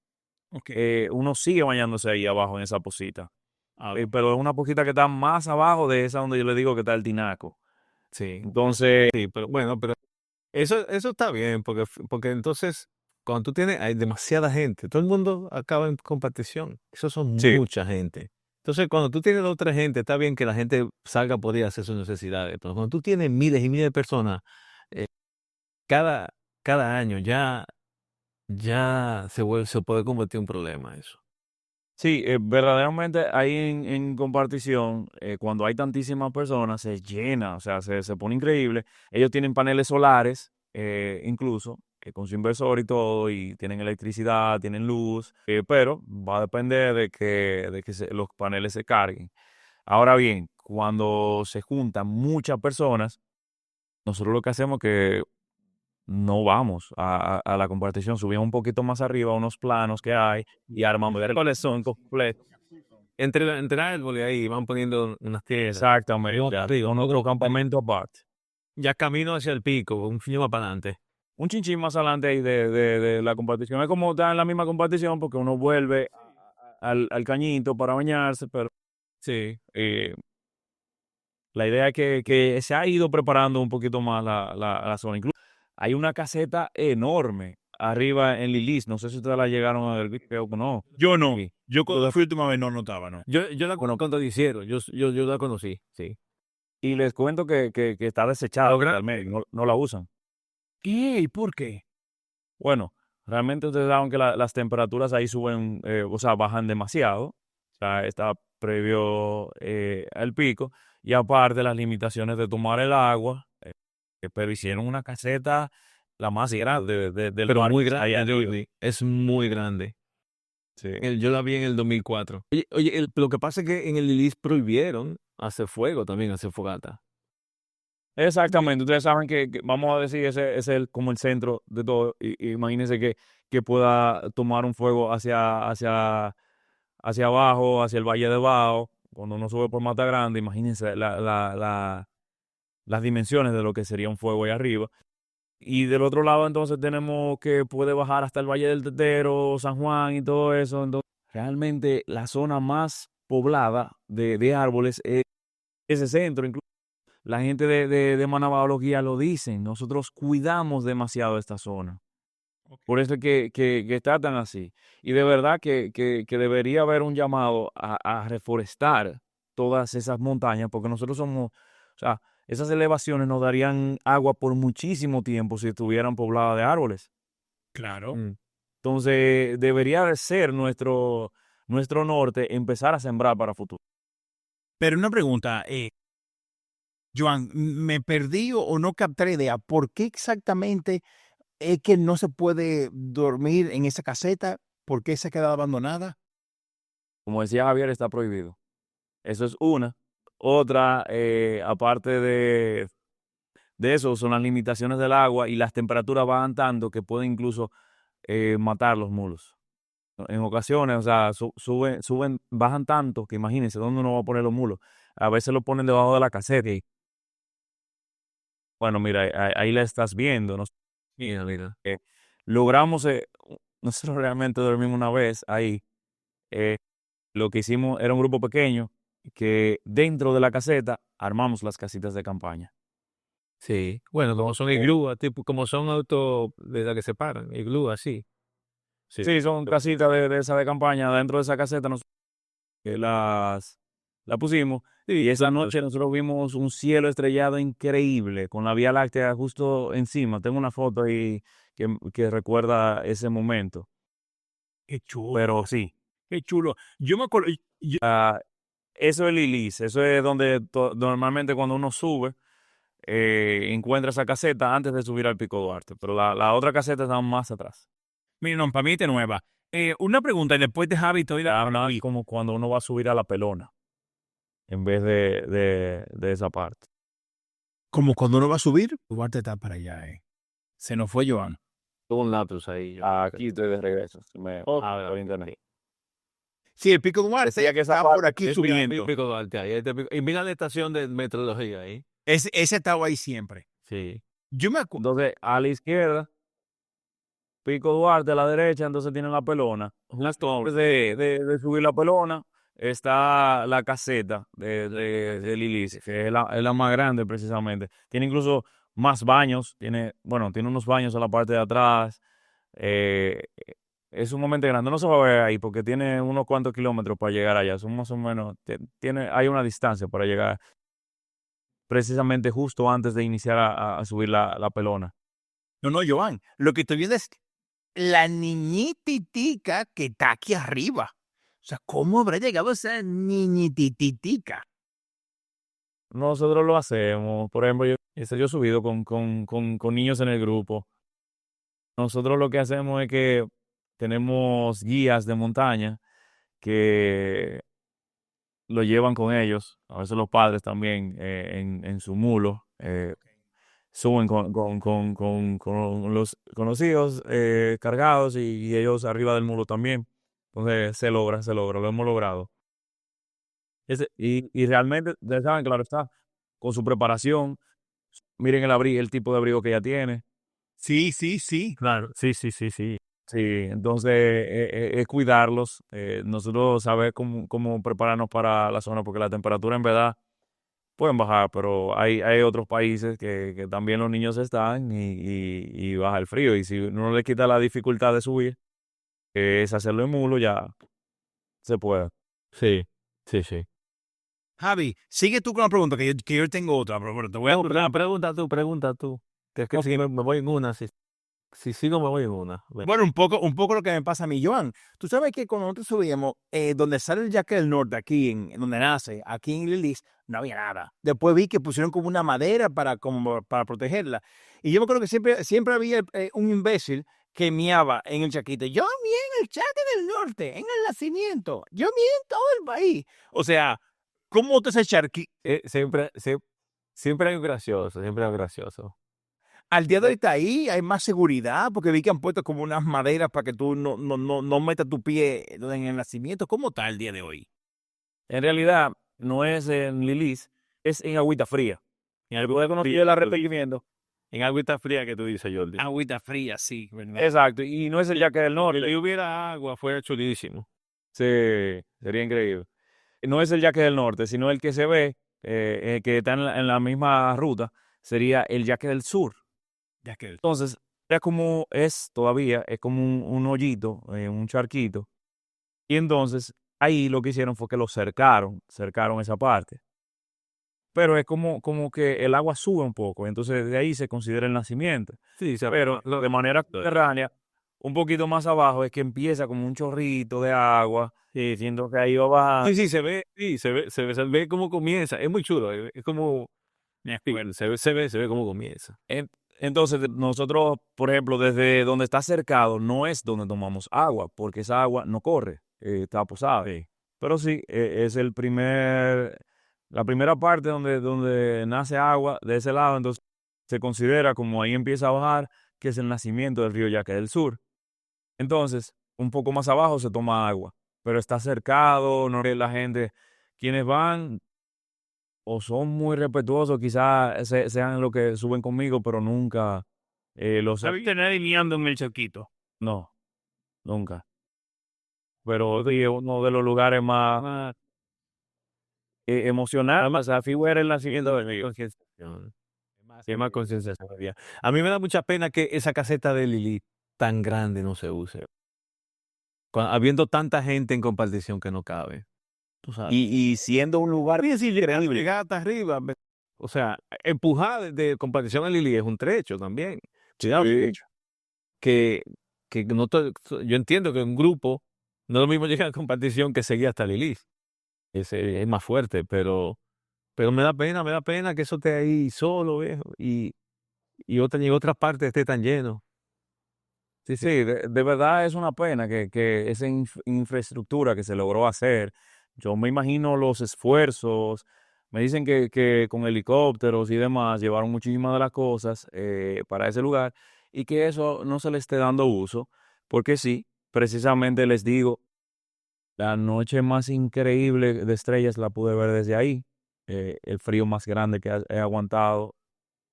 Ok. Uno sigue bañándose ahí abajo en esa posita. ah, Pero es una posita que está más abajo de esa donde yo le digo que está el tinaco. sí, Entonces, sí, pero bueno, pero eso está bien, porque entonces, cuando tú tienes, hay demasiada gente, todo el mundo acaba en compartición. Eso son sí, mucha gente. Entonces, cuando tú tienes otra gente, está bien que la gente salga por ir a hacer sus necesidades, pero cuando tú tienes miles y miles de personas, eh, cada, cada año ya se puede convertir en un problema eso. sí, verdaderamente ahí en compartición, cuando hay tantísimas personas, se llena, o sea, se pone increíble. Ellos tienen paneles solares, incluso, con su inversor y todo, y tienen electricidad, tienen luz, pero va a depender de que los paneles se carguen. Ahora bien, cuando se juntan muchas personas, nosotros lo que hacemos es que no vamos a la compartición, subimos un poquito más arriba unos planos que hay y armamos el colección completo. Entre árboles ahí van poniendo unas tierras. Exactamente, Arriba, con otro campamento aparte. ya camino hacia el pico, un fin más para adelante. Un chinchín más adelante ahí de la compartición. Es como estar en la misma compartición porque uno vuelve al cañito para bañarse, pero Sí. la idea es que se ha ido preparando un poquito más la zona. Incluso hay una caseta enorme arriba en Lilis. No sé si ustedes la llegaron a ver, creo que no. Yo no. Sí. Yo cuando fui última vez no notaba, ¿no? Yo la conozco cuando hicieron, yo la conocí, sí. Y les cuento que está desechada realmente, no la usan. ¿Qué? ¿Y por qué? Bueno, realmente ustedes saben que las temperaturas ahí suben, o sea, bajan demasiado. O sea, está previo al pico. Y aparte las limitaciones de tomar el agua, pero hicieron una caseta la más grande del Pero parque muy que hay grande, activo. Jordi, es muy grande. Sí. Yo la vi en el 2004. Oye, lo que pasa es que en el Lilis prohibieron hacer fuego también, hacer fogata. Exactamente, ustedes saben que vamos a decir, ese es como el centro de todo. Y imagínense que pueda tomar un fuego hacia abajo, hacia el Valle de Bao, cuando uno sube por Mata Grande, imagínense las dimensiones de lo que sería un fuego ahí arriba. Y del otro lado entonces tenemos que puede bajar hasta el Valle del Tetero, San Juan y todo eso. Entonces, realmente la zona más poblada de árboles es ese centro. Incluso la gente de manabiología lo dicen, nosotros cuidamos demasiado esta zona. Por eso es que está tan así. Y de verdad que debería haber un llamado a reforestar todas esas montañas, porque nosotros somos, o sea, esas elevaciones nos darían agua por muchísimo tiempo si estuvieran pobladas de árboles. Claro. Entonces, debería de ser nuestro norte empezar a sembrar para futuro. Pero una pregunta, Joan, me perdí o no capté la idea. ¿Por qué exactamente es que no se puede dormir en esa caseta? ¿Por qué se ha quedado abandonada? Como decía Javier, está prohibido. Eso es una. Otra, aparte de eso, son las limitaciones del agua y las temperaturas bajan tanto que pueden incluso matar los mulos. En ocasiones, o sea, suben, bajan tanto que imagínense dónde uno va a poner los mulos. A veces lo ponen debajo de la caseta y, bueno, mira, ahí la estás viendo. Mira. Logramos, nosotros realmente dormimos una vez ahí. eh, lo que hicimos era un grupo pequeño que dentro de la caseta armamos las casitas de campaña. Sí, bueno, como son iglúas, tipo, como son autos de la que se paran, iglúas, sí. Sí, son casitas de esa de campaña. Dentro de esa caseta las pusimos. Y esa noche nosotros vimos un cielo estrellado increíble, con la Vía Láctea justo encima. Tengo una foto ahí que recuerda ese momento. Qué chulo, Pero sí, qué chulo. Yo me acuerdo, eso es Lilis. Eso es donde normalmente cuando uno sube, encuentra esa caseta antes de subir al Pico Duarte. Pero la otra caseta está más atrás. mira, no, para mí es nueva. Una pregunta, y después de Javi, estoy Habla como cuando uno va a subir a la Pelona, en vez de esa parte. como cuando uno va a subir, Duarte está para allá, Se nos fue Joan. Tuvo un lapsus ahí. Aquí estoy de regreso. Por internet. Sí, el Pico Duarte Decía que esa está parte por aquí Es subiendo. Pico Duarte ahí. Y mira la estación de meteorología ahí. Ese estaba ahí siempre. Sí. Yo me acuerdo. Entonces, a la izquierda, Pico Duarte, a la derecha, entonces tienen la Pelona. Antes de subir la Pelona, está la caseta de Lilis, que es la más grande precisamente. Tiene incluso más baños, tiene unos baños a la parte de atrás. Eh, es un momento grande, no se va a ver ahí porque tiene unos cuantos kilómetros para llegar allá. Son más o menos, hay una distancia para llegar precisamente justo antes de iniciar a subir la Pelona. No, Joan, lo que estoy viendo es la niñititica que está aquí arriba. O sea, ¿cómo habrá llegado esa niñititica? Nosotros lo hacemos. Por ejemplo, yo he subido con niños en el grupo. Nosotros lo que hacemos es que tenemos guías de montaña que lo llevan con ellos. A veces los padres también en su mulo. Suben con los hijos cargados y ellos arriba del mulo también. Entonces se logra, lo hemos logrado. Y realmente, ustedes saben, claro está, con su preparación, miren el tipo de abrigo que ella tiene. Sí. Claro, sí. Sí, entonces es cuidarlos, nosotros saber cómo prepararnos para la zona, porque la temperatura en verdad pueden bajar, pero hay otros países que también los niños están y baja el frío. Y si uno le quita la dificultad de subir, que es hacerlo en mulo, ya se puede. Sí, sí, sí. Javi, sigue tú con la pregunta, que yo tengo otra, pero te voy a... Pregunta tú. Que es que si me voy en una, si sigo me voy en una. Ven. Bueno, un poco lo que me pasa a mí, Joan. Tú sabes que cuando nosotros subíamos, donde sale el Yaque del Norte, aquí, en donde nace, aquí en Lilis, no había nada. Después vi que pusieron como una madera para protegerla. Y yo me acuerdo que siempre había un imbécil que miaba en el chaquito. Yo mié en el Yaque del Norte, en el nacimiento. Yo mié en todo el país. O sea, ¿cómo te ese charqui? Siempre hay un gracioso, siempre hay un gracioso. Al día de hoy está ahí, hay más seguridad, porque vi que han puesto como unas maderas para que tú no metas tu pie en el nacimiento. ¿Cómo está el día de hoy? En realidad, no es en Lilis, es en Agüita Fría. En el lugar conocido el arrepentimiento. En agüita fría que tú dices, Jordi. Agüita fría, sí, ¿verdad? Exacto, y no es el Yaque del Norte. Si hubiera agua, fuera chulísimo. Sí, sería increíble. No es el Yaque del Norte, sino el que se ve, que está en la misma ruta, sería el Yaque del Sur. Entonces, era como todavía, es como un hoyito, un charquito. Y entonces, ahí lo que hicieron fue que lo cercaron esa parte. Pero es como que el agua sube un poco, entonces de ahí se considera el nacimiento. Sí, Pero de manera subterránea, un poquito más abajo es que empieza como un chorrito de agua, siendo que ahí va bajando. Sí, se ve cómo comienza. Es muy chulo. Es como. Se ve cómo comienza. Entonces, nosotros, por ejemplo, desde donde está cercado, no es donde tomamos agua, porque esa agua no corre, está posada. Pero sí, es la primera parte donde nace agua de ese lado, entonces se considera como ahí empieza a bajar, que es el nacimiento del río Yaque del Sur. Entonces, un poco más abajo se toma agua, pero está cercado, no es la gente, quienes van o son muy respetuosos, quizás sean los que suben conmigo, pero nunca los he ¿Sabes nadie miando en el charquito? No, nunca. Pero sí, es uno de los lugares más emocionantes. Además, la figura era el nacimiento de mi concienciación. Sí, más concienciación había. A mí me da mucha pena que esa caseta de Lili tan grande no se use. Habiendo tanta gente en compartición que no cabe. Tú sabes. Y siendo un lugar Llegar hasta arriba. O sea, empujar de compartición a Lili es un trecho también. Cuidado, que no yo entiendo que un grupo no es lo mismo llegar a compartición que seguir hasta Lili. Es más fuerte, pero me da pena que eso esté ahí solo, viejo, y en otras partes esté tan lleno. Sí, de verdad es una pena que esa infraestructura que se logró hacer, yo me imagino los esfuerzos, me dicen que con helicópteros y demás llevaron muchísimas de las cosas para ese lugar y que eso no se le esté dando uso, porque sí, precisamente les digo, la noche más increíble de estrellas la pude ver desde ahí, el frío más grande que he aguantado,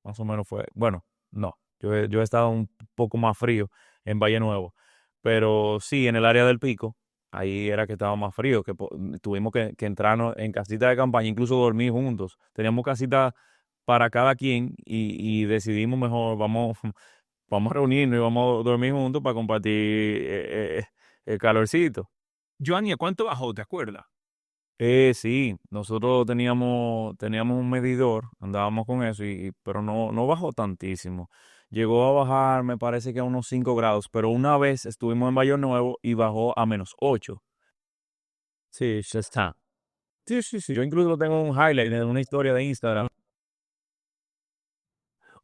más o menos fue, bueno, no, yo he estado un poco más frío en Valle Nuevo, pero sí, en el área del Pico, ahí era que estaba más frío, que tuvimos que entrarnos en casita de campaña, incluso dormir juntos. Teníamos casita para cada quien y decidimos mejor, vamos a reunirnos y vamos a dormir juntos para compartir el calorcito. Joan, ¿y a cuánto bajó? ¿Te acuerdas? Sí, nosotros teníamos un medidor, andábamos con eso, pero no bajó tantísimo. Llegó a bajar, me parece que a unos 5 grados, pero una vez estuvimos en Valle Nuevo y bajó a -8. Sí, ya está. Sí. Yo incluso tengo un highlight en una historia de Instagram.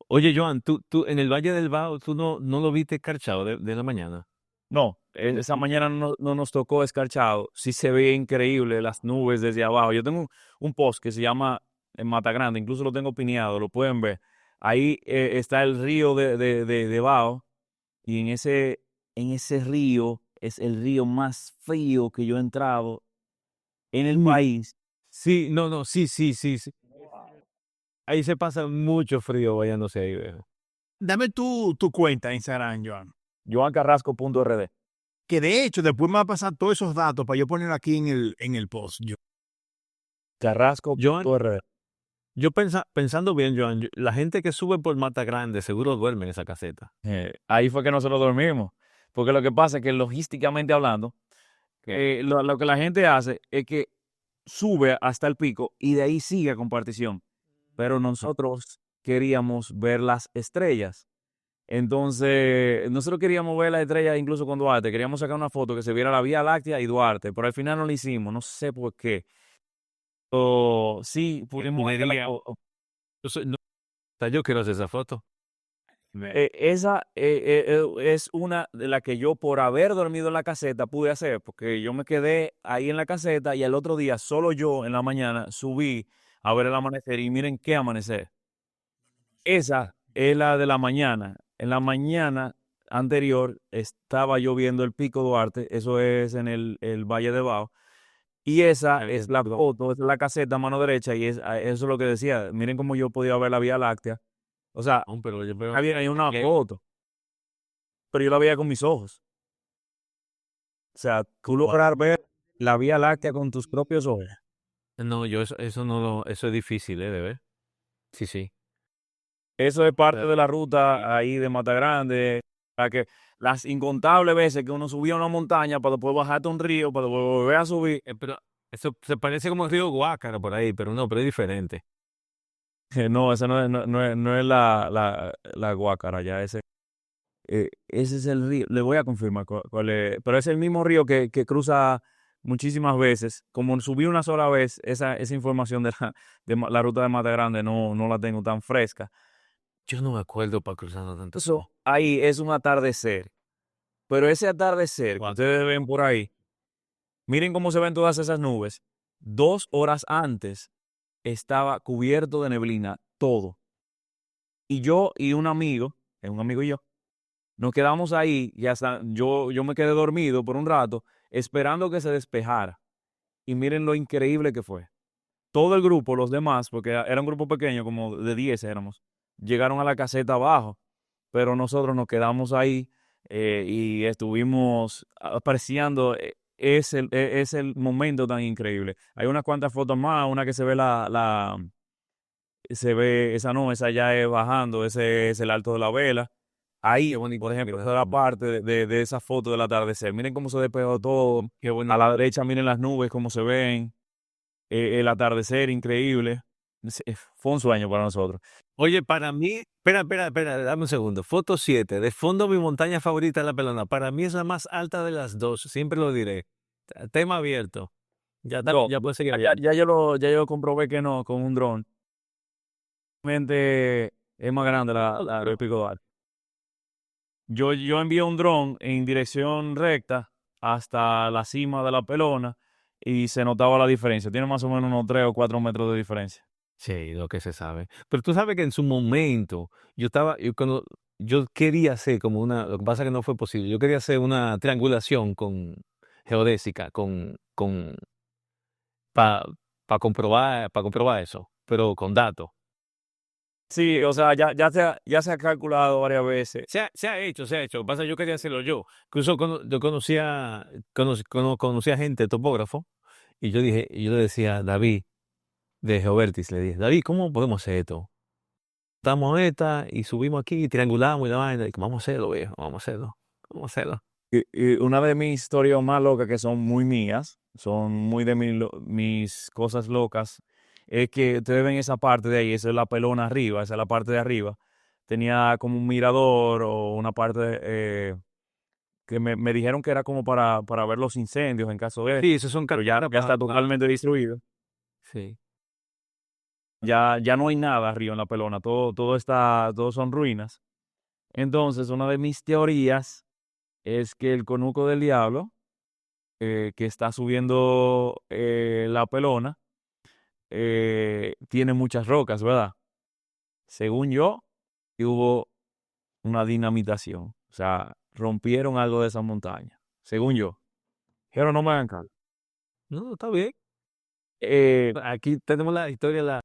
Oye, Joan, tú en el Valle del Bao, ¿tú no lo viste escarchado de la mañana? No, esa mañana no nos tocó escarchado. Sí se ve increíble las nubes desde abajo. Yo tengo un post que se llama en Mata Grande, incluso lo tengo pineado, lo pueden ver. Ahí está el río de Bao y en ese río es el río más frío que yo he entrado en el país. Sí, no, sí. Ahí se pasa mucho frío bañándose ahí, viejo. Dame tu cuenta en Instagram, Joan. joancarrasco.rd. Que de hecho, después me va a pasar todos esos datos para yo poner aquí en el post. Carrasco.rd. Yo pensando bien, Joan, la gente que sube por Mata Grande seguro duerme en esa caseta. Ahí fue que nosotros dormimos. Porque lo que pasa es que logísticamente hablando, lo que la gente hace es que sube hasta el pico y de ahí sigue a compartición. Pero nosotros queríamos ver las estrellas. Entonces, nosotros queríamos ver las estrellas incluso con Duarte. Queríamos sacar una foto que se viera la Vía Láctea y Duarte, pero al final no lo hicimos. No sé por qué. O sí, pudimos ver No, o sea, yo quiero hacer esa foto. esa es una de las que yo por haber dormido en la caseta pude hacer, porque yo me quedé ahí en la caseta y al otro día solo yo en la mañana subí a ver el amanecer y miren qué amanecer. Esa es la de la mañana. En la mañana anterior estaba yo viendo el Pico Duarte, eso es en el Valle de Bao, y esa es la foto, esa es la caseta a mano derecha y eso es lo que decía, miren cómo yo podía ver la Vía Láctea. O sea, Pero yo veo había ahí una foto, pero yo la veía con mis ojos. O sea, tú lograr ver la Vía Láctea con tus propios ojos. No, yo eso no eso es difícil, de ver. Sí, sí. Eso es parte de la ruta ahí de Mata Grande, para que las incontables veces que uno subía una montaña para después bajarte un río, para después volver a subir. Pero eso se parece como el río Guácara por ahí, pero pero es diferente. No, esa no es la Guácara, ya ese es el río. Le voy a confirmar cuál es, pero es el mismo río que cruza muchísimas veces. Como subí una sola vez, esa información de la ruta de Mata Grande no la tengo tan fresca. Yo no me acuerdo para cruzando tanto. Eso ahí es un atardecer. Pero ese atardecer que ustedes ven por ahí, miren cómo se ven todas esas nubes. 2 horas antes estaba cubierto de neblina, todo. Y yo y un amigo y yo, nos quedamos ahí y hasta yo me quedé dormido por un rato esperando que se despejara. Y miren lo increíble que fue. Todo el grupo, los demás, porque era un grupo pequeño, como de 10 éramos, llegaron a la caseta abajo, pero nosotros nos quedamos ahí y estuvimos apreciando es el momento tan increíble. Hay unas cuantas fotos más, una que se ve se ve, esa no, esa ya es bajando, ese es el Alto de la Vela. Ahí, por ejemplo, esa es la parte de esa foto del atardecer. Miren cómo se despejó todo. Qué bonito. A la derecha, miren las nubes, cómo se ven. El atardecer increíble. Fue un sueño para nosotros. Oye, para mí, espera, dame un segundo. Foto 7, de fondo mi montaña favorita es la Pelona. Para mí es la más alta de las dos, siempre lo diré. Tema abierto. Ya puedes seguir hablando. Ya yo comprobé que no, con un dron. Realmente es más grande el Pico Duarte. Yo envié un dron en dirección recta hasta la cima de la Pelona y se notaba la diferencia. Tiene más o menos unos 3 o 4 metros de diferencia. Sí, lo que se sabe. Pero tú sabes que en su momento yo quería hacer como lo que pasa es que no fue posible. Yo quería hacer una triangulación geodésica para comprobar eso, pero con datos. Sí, o sea, ya se ha calculado varias veces. Se ha hecho. Lo que pasa es que yo quería hacerlo yo. Incluso yo conocía gente, topógrafo, y yo le decía a David de Geovertis, le dije, David, ¿cómo podemos hacer esto? Damos esta y subimos aquí, triangulamos y la vaina, y vamos a hacerlo, viejo, vamos a hacerlo. Y una de mis historias más locas que son muy mías, son muy de mis cosas locas, es que ustedes ven esa parte de ahí, esa es la Pelona arriba, esa es la parte de arriba. Tenía como un mirador o una parte que me dijeron que era como para ver los incendios en caso de... Sí, esos son Pero ya está totalmente destruido. Sí. Ya no hay nada arriba en la Pelona, todo son ruinas. Entonces, una de mis teorías es que el conuco del diablo, que está subiendo la Pelona, tiene muchas rocas, ¿verdad? Según yo, que hubo una dinamitación. O sea, rompieron algo de esa montaña. Según yo. Pero no me hagan caso. No, está bien. Eh, Aquí tenemos la historia,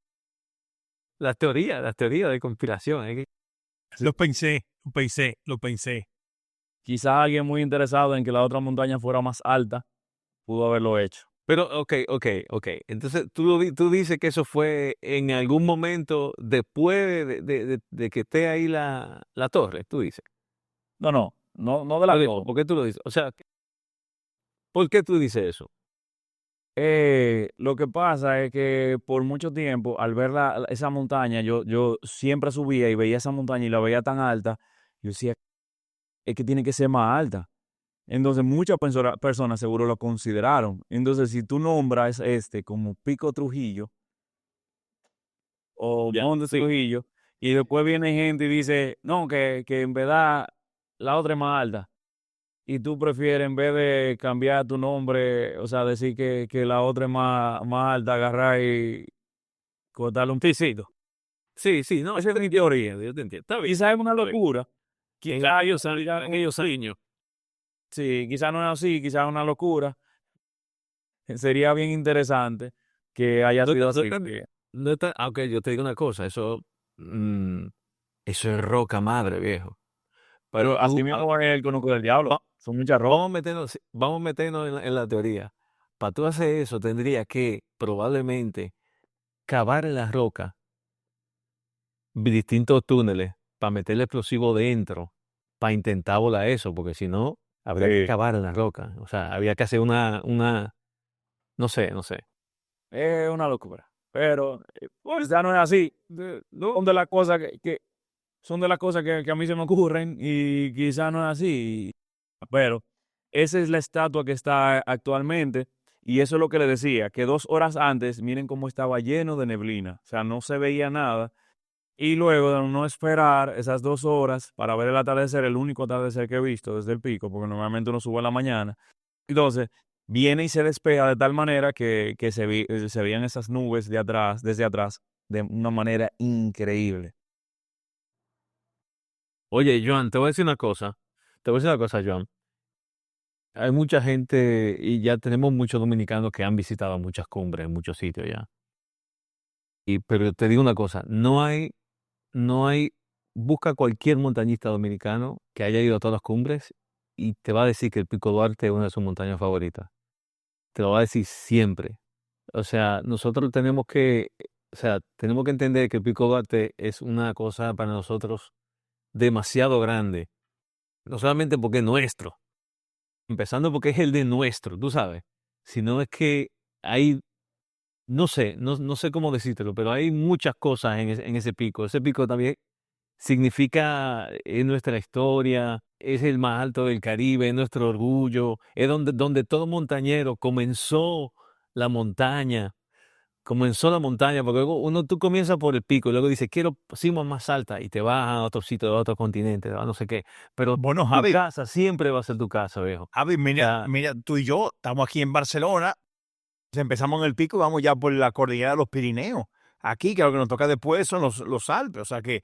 las teorías de conspiración. Lo pensé. Quizás alguien muy interesado en que la otra montaña fuera más alta pudo haberlo hecho. Pero, ok. Entonces, tú dices que eso fue en algún momento después de que esté ahí la torre, tú dices. No de la Lo digo, torre. ¿por qué tú lo dices? O sea, ¿por qué tú dices eso? Lo que pasa es que por mucho tiempo, al ver esa montaña, yo siempre subía y veía esa montaña y la veía tan alta, yo decía, es que tiene que ser más alta. Entonces muchas personas seguro lo consideraron. Entonces si tú nombras como Pico Trujillo o Ya, Monte sí. Trujillo, y después viene gente y dice, no, que en verdad la otra es más alta. Y tú prefieres, en vez de cambiar tu nombre, o sea, decir que la otra es más alta, agarrar y cortarle un pisito. Sí, no, Esa es mi teoría. yo te entiendo. Está bien. Quizás es una Está bien. locura. En ellos niños. Sí, quizás no es así, quizás es una locura. Sería bien interesante que haya No, sido no así. están- no está, aunque yo te digo una cosa, mm, eso es roca madre, viejo. Pero así mismo va el conuco del diablo. Son muchas rocas. Vamos a meternos en la teoría. Para tú hacer eso, tendría que probablemente cavar en la roca distintos túneles para meterle explosivo dentro, para intentar volar eso, porque si no, habría que Sí. cavar en la roca. O sea, habría que hacer no sé. Es una locura. Pero, pues ya no es así. Son de las cosas son de las cosas que a mí se me ocurren y quizás no es así. Pero esa es la estatua que está actualmente y eso es lo que le decía, que 2 horas antes, miren cómo estaba lleno de neblina, o sea, no se veía nada. Y luego de no esperar esas 2 horas para ver el atardecer, el único atardecer que he visto desde el pico, porque normalmente uno sube a la mañana, entonces viene y se despega de tal manera que se veían esas nubes de atrás, desde atrás, de una manera increíble. Oye, Joan, te voy a decir una cosa. Te voy a decir una cosa, Joan. Hay mucha gente y ya tenemos muchos dominicanos que han visitado muchas cumbres en muchos sitios ya. Pero te digo una cosa, no hay, busca cualquier montañista dominicano que haya ido a todas las cumbres y te va a decir que el Pico Duarte es una de sus montañas favoritas. Te lo va a decir siempre. O sea, tenemos que entender que el Pico Duarte es una cosa para nosotros demasiado grande. No solamente porque es nuestro, empezando porque es el de nuestro, tú sabes, sino es que hay, no sé cómo decírtelo, pero hay muchas cosas en ese pico. Ese pico también significa, es nuestra historia, es el más alto del Caribe, es nuestro orgullo, es donde todo montañero comenzó la montaña, porque luego tú comienzas por el pico y luego dices, quiero cima más alta y te vas a otro sitio, a otro continente, a no sé qué, pero Bueno, tu Javi, casa siempre va a ser tu casa, viejo. Javi, Ya. mira, tú y yo estamos aquí en Barcelona, empezamos en el pico y vamos ya por la cordillera de los Pirineos. Aquí, que lo que nos toca después son los Alpes, o sea que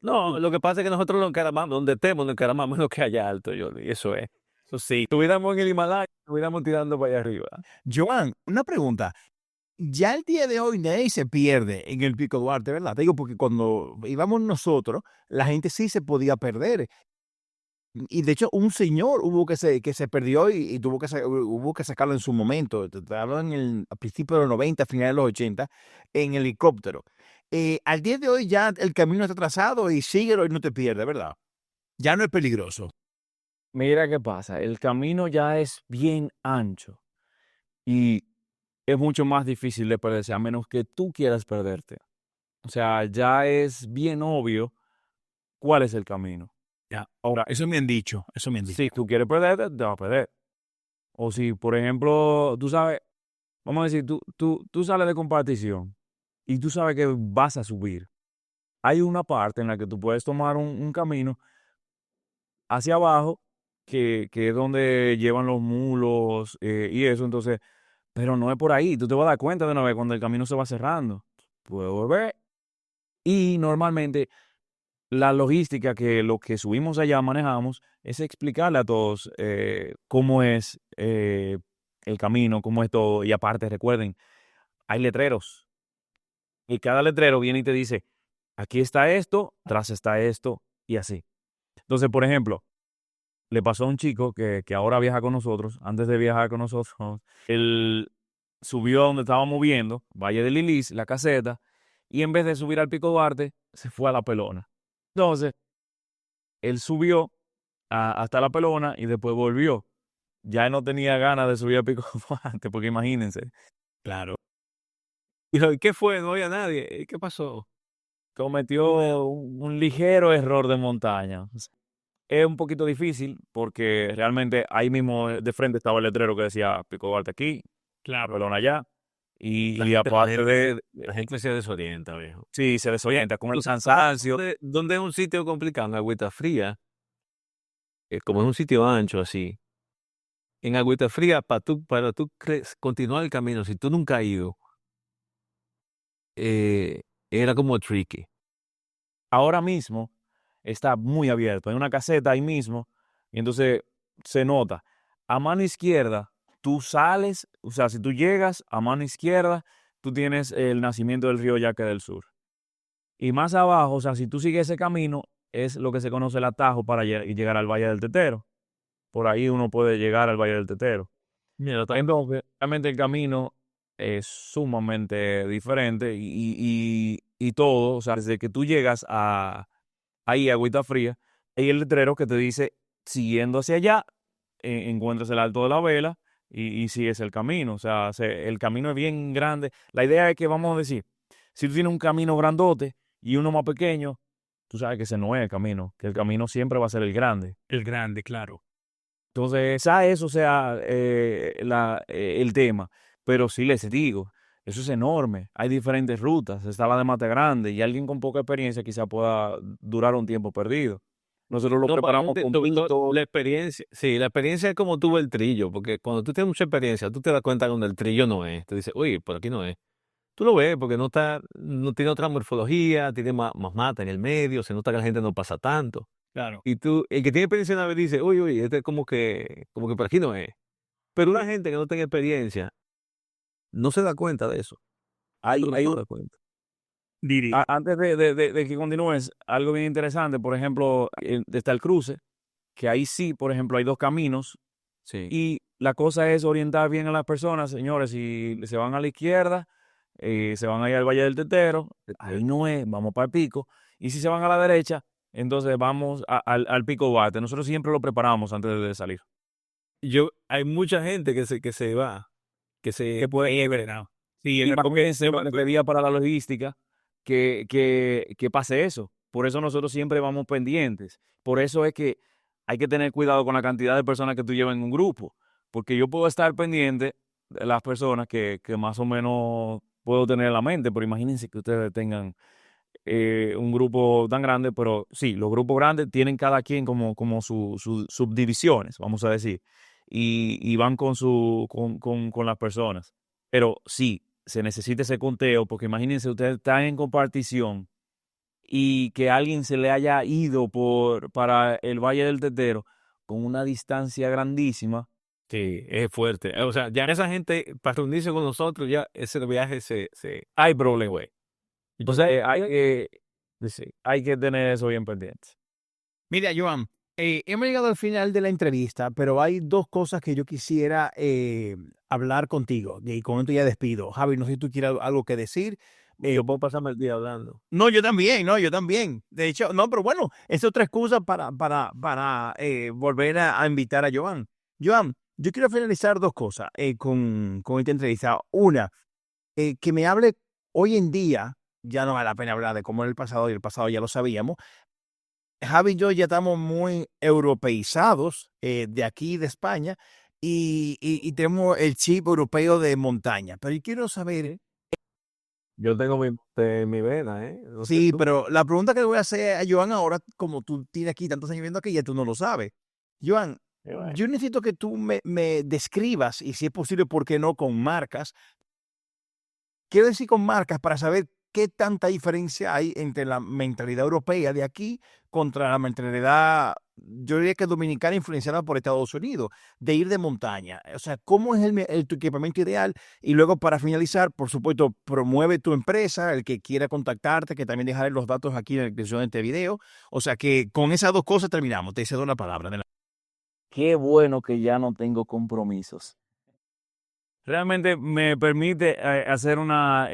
No, lo que pasa es que nosotros nos encaramamos, donde estemos, nos encaramamos en lo que haya alto, Jordi, eso es. Eso sí, estuviéramos en el Himalaya, estuviéramos tirando para allá arriba. Joan, una pregunta. Ya el día de hoy nadie se pierde en el Pico Duarte, ¿verdad? Te digo porque cuando íbamos nosotros, la gente sí se podía perder. Y de hecho, un señor que se perdió y hubo que sacarlo en su momento. Te hablo a principios de los 90, finales de los 80, en helicóptero. Al día de hoy ya el camino está trazado y síguelo y no te pierdes, ¿verdad? Ya no es peligroso. Mira qué pasa, el camino ya es bien ancho y es mucho más difícil de perderse a menos que tú quieras perderte. O sea, ya es bien obvio cuál es el camino. Ya, ahora, eso me han dicho, eso me han dicho. Si tú quieres perderte, te vas a perder. O si, por ejemplo, tú sabes, vamos a decir, tú sales de compartición y tú sabes que vas a subir. Hay una parte en la que tú puedes tomar un camino hacia abajo, que es donde llevan los mulos y eso, entonces, pero no es por ahí. Tú te vas a dar cuenta de una vez cuando el camino se va cerrando. Puedes volver. Y normalmente la logística que lo que subimos allá manejamos es explicarle a todos cómo es el camino, cómo es todo. Y aparte, recuerden, hay letreros. Y cada letrero viene y te dice, aquí está esto, atrás está esto, y así. Entonces, por ejemplo, le pasó a un chico que ahora viaja con nosotros, antes de viajar con nosotros, él subió a donde estábamos viendo, Valle de Lilis, la caseta, y en vez de subir al Pico Duarte, se fue a La Pelona. Entonces, él subió hasta La Pelona y después volvió. Ya él no tenía ganas de subir al Pico Duarte, porque imagínense. Claro. ¿Y qué fue? No había nadie. ¿Qué pasó? Cometió un ligero error de montaña. Es un poquito difícil porque realmente ahí mismo de frente estaba el letrero que decía Pico Duarte aquí, Claro. Pelón allá. Y La aparte La gente se desorienta, viejo. sí, se desorienta con el cansancio. ¿Dónde es un sitio complicado? En Agüita Fría, como es un sitio ancho así. En Agüita Fría, para tú continuar el camino, si tú nunca has ido, eh, era como tricky. Ahora mismo está muy abierto. Hay una caseta ahí mismo y entonces se nota. A mano izquierda, tú sales, o sea, si tú llegas a mano izquierda, tú tienes el nacimiento del río Yaque del Sur. Y más abajo, o sea, si tú sigues ese camino, es lo que se conoce el atajo para llegar al Valle del Tetero. Por ahí uno puede llegar al Valle del Tetero. Mira, Entonces, realmente el camino es sumamente diferente y todo, o sea, desde que tú llegas ahí a Agüita Fría, hay el letrero que te dice, siguiendo hacia allá, encuentras el Alto de la Vela y sigues el camino. O sea, el camino es bien grande. La idea es que, vamos a decir, si tú tienes un camino grandote y uno más pequeño, tú sabes que ese no es el camino, que el camino siempre va a ser el grande. El grande, claro. Entonces, eso sea el tema. Pero sí les digo, eso es enorme. Hay diferentes rutas. Está la de Mate Grande y alguien con poca experiencia quizá pueda durar un tiempo perdido. Nosotros lo no, preparamos con pito. la experiencia, sí, la experiencia es como tuvo el trillo, porque cuando tú tienes mucha experiencia, tú te das cuenta cuando el trillo no es. Te dices, oye, por aquí no es. Tú lo ves porque no tiene otra morfología, tiene más mata en el medio, se nota que la gente no pasa tanto. Claro. Y tú, el que tiene experiencia una vez dice, oye, este es como que por aquí no es. Pero una gente que no tenga experiencia no se da cuenta de eso. Hay, No hay se un- da cuenta. Diri. Antes de que continúes, algo bien interesante, por ejemplo, está el cruce, que ahí sí, por ejemplo, hay dos caminos Sí. y la cosa es orientar bien a las personas, señores, si se van a la izquierda, se van a ir al Valle del Tetero, ahí no es, vamos para el Pico, y si se van a la derecha, entonces vamos al Pico Duarte. Nosotros siempre lo preparamos antes de salir. Hay mucha gente que se va, Que puede, es verdad. Sí, es Y verdad. también se pedía para la logística que pase eso. Por eso nosotros siempre vamos pendientes. Por eso es que hay que tener cuidado con la cantidad de personas que tú llevas en un grupo. Porque yo puedo estar pendiente de las personas que más o menos puedo tener en la mente. Pero imagínense que ustedes tengan un grupo tan grande. Pero sí, los grupos grandes tienen cada quien como sus subdivisiones, vamos a decir. Y van con las personas. Pero sí, se necesita ese conteo, porque imagínense, ustedes están en compartición y que alguien se le haya ido para el Valle del Tetero con una distancia grandísima. Sí, es fuerte. O sea, ya esa gente, para reunirse con nosotros, ya ese viaje Hay problema, güey. O sea, Hay que tener eso bien pendiente. Mira, Joan, hemos llegado al final de la entrevista, pero hay dos cosas que yo quisiera hablar contigo y con esto ya despido. Javi, no sé si tú quieres algo que decir. yo puedo pasarme el día hablando. No, yo también, no, yo también. De hecho, no, pero bueno, es otra excusa para volver a invitar a Joan. Joan, yo quiero finalizar dos cosas con esta entrevista. Una, que me hable hoy en día, ya no vale la pena hablar de cómo era el pasado, y el pasado ya lo sabíamos. Javi y yo ya estamos muy europeizados de aquí, de España, y tenemos el chip europeo de montaña. Pero yo quiero saber, Yo tengo mi vena, ¿eh? No sé sí, tú. pero la pregunta que le voy a hacer a Joan ahora, como tú tienes aquí tantos años viviendo aquí, ya tú no lo sabes. Joan, yo necesito que tú me describas, y si es posible, ¿por qué no con marcas? Quiero decir con marcas para saber qué tanta diferencia hay entre la mentalidad europea de aquí contra la mentalidad, yo diría que dominicana, influenciada por Estados Unidos, de ir de montaña. O sea, ¿cómo es tu equipamiento ideal? Y luego, para finalizar, por supuesto, promueve tu empresa, el que quiera contactarte, que también dejaré los datos aquí en la descripción de este video. O sea, que con esas dos cosas terminamos. Te cedo una palabra. Qué bueno que ya no tengo compromisos. realmente me permite hacer una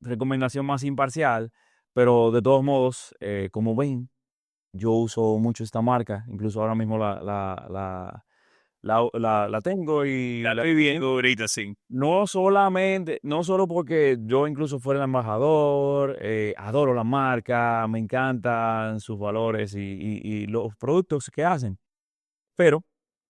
recomendación más imparcial, pero de todos modos, como ven, yo uso mucho esta marca, incluso ahora mismo la tengo y La la estoy viendo ahorita, sí. no solamente, no solo porque yo incluso fuera el embajador, adoro la marca, me encantan sus valores y los productos que hacen, pero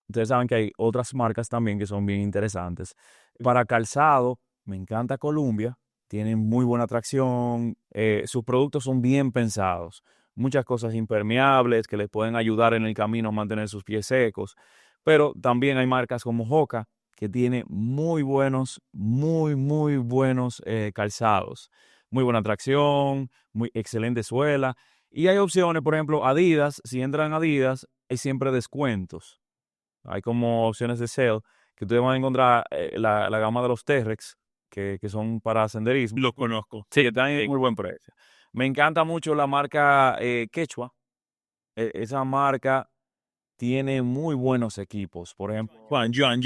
ustedes saben que hay otras marcas también que son bien interesantes. Para calzado, me encanta Columbia, tienen muy buena atracción, sus productos son bien pensados, muchas cosas impermeables que les pueden ayudar en el camino a mantener sus pies secos, pero también hay marcas como Hoka que tiene muy buenos calzados, muy buena atracción, muy excelente suela, y hay opciones, por ejemplo, Adidas, si entran a Adidas, hay siempre descuentos. Hay como opciones de sale que ustedes van a encontrar la gama de los T-Rex, que son para senderismo. Lo conozco. Sí, están en muy buen precio. Me encanta mucho la marca Quechua. Esa marca tiene muy buenos equipos. Por ejemplo, Joan.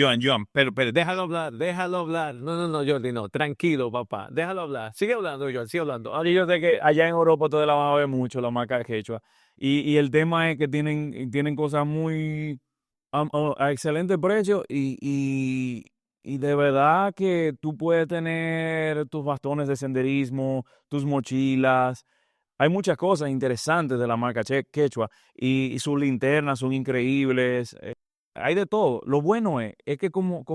Pero déjalo hablar, déjalo hablar. No, Jordi, no, tranquilo, papá, déjalo hablar. Sigue hablando, Jordi, sigue hablando. ahora yo sé que allá en Europa ustedes la van a ver mucho, la marca Quechua. Y el tema es que tienen cosas muy a excelente precio y de verdad que tú puedes tener tus bastones de senderismo, tus mochilas. Hay muchas cosas interesantes de la marca Quechua y sus linternas son increíbles. Hay de todo. Lo bueno es que como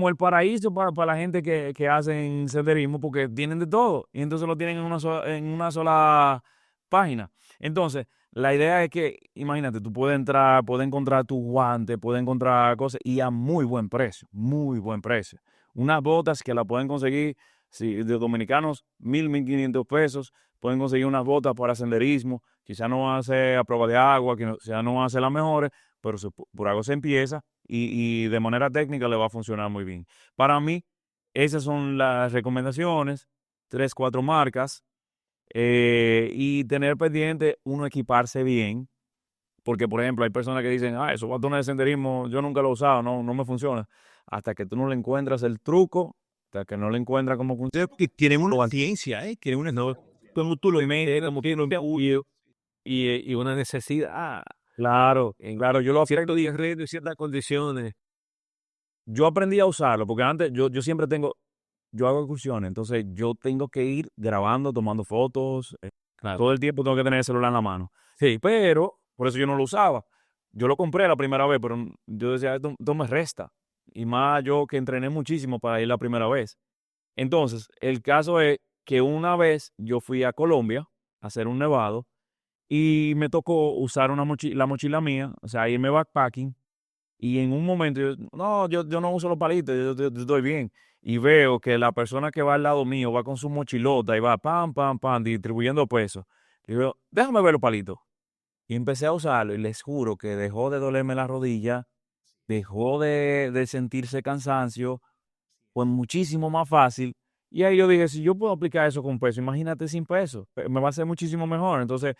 el paraíso para la gente que hacen senderismo, porque tienen de todo y entonces lo tienen en una sola página. Entonces, la idea es que, imagínate, tú puedes entrar, puedes encontrar tus guantes, puedes encontrar cosas y a muy buen precio, muy buen precio. Unas botas que la pueden conseguir, si de dominicanos, 1,000, 1,500 pesos, pueden conseguir unas botas para senderismo, quizás no van a ser a prueba de agua, quizás no van a ser las mejores, pero por algo se empieza y de manera técnica le va a funcionar muy bien. Para mí, esas son las recomendaciones, 3, 4 marcas, y tener pendiente uno equiparse bien, porque por ejemplo hay personas que dicen, esos botones de senderismo yo nunca lo he usado, no me funciona. Hasta que tú no le encuentras el truco, hasta que no le encuentras cómo funciona. Que tienen una ciencia, tienen una no, como tú lo metes, como tienen un apoyo. Y una necesidad Claro, en claro, yo lo ciertos terrenos y ciertas condiciones. Yo aprendí a usarlo, porque antes yo siempre yo hago excursiones, entonces yo tengo que ir grabando, tomando fotos, Claro. todo el tiempo tengo que tener el celular en la mano. Sí, pero por eso yo no lo usaba. Yo lo compré la primera vez, pero yo decía, esto me resta. Y más yo que entrené muchísimo para ir la primera vez. Entonces, el caso es que una vez yo fui a Colombia a hacer un nevado y me tocó usar la mochila mía, o sea, irme backpacking. Y en un momento, yo no uso los palitos, yo estoy bien. Y veo que la persona que va al lado mío va con su mochilota y va pam, distribuyendo pesos. Y digo, déjame ver los palitos. Y empecé a usarlo y les juro que dejó de dolerme la rodilla, dejó de sentirse cansancio, fue muchísimo más fácil. Y ahí yo dije, si yo puedo aplicar eso con peso, imagínate sin peso, me va a ser muchísimo mejor. Entonces,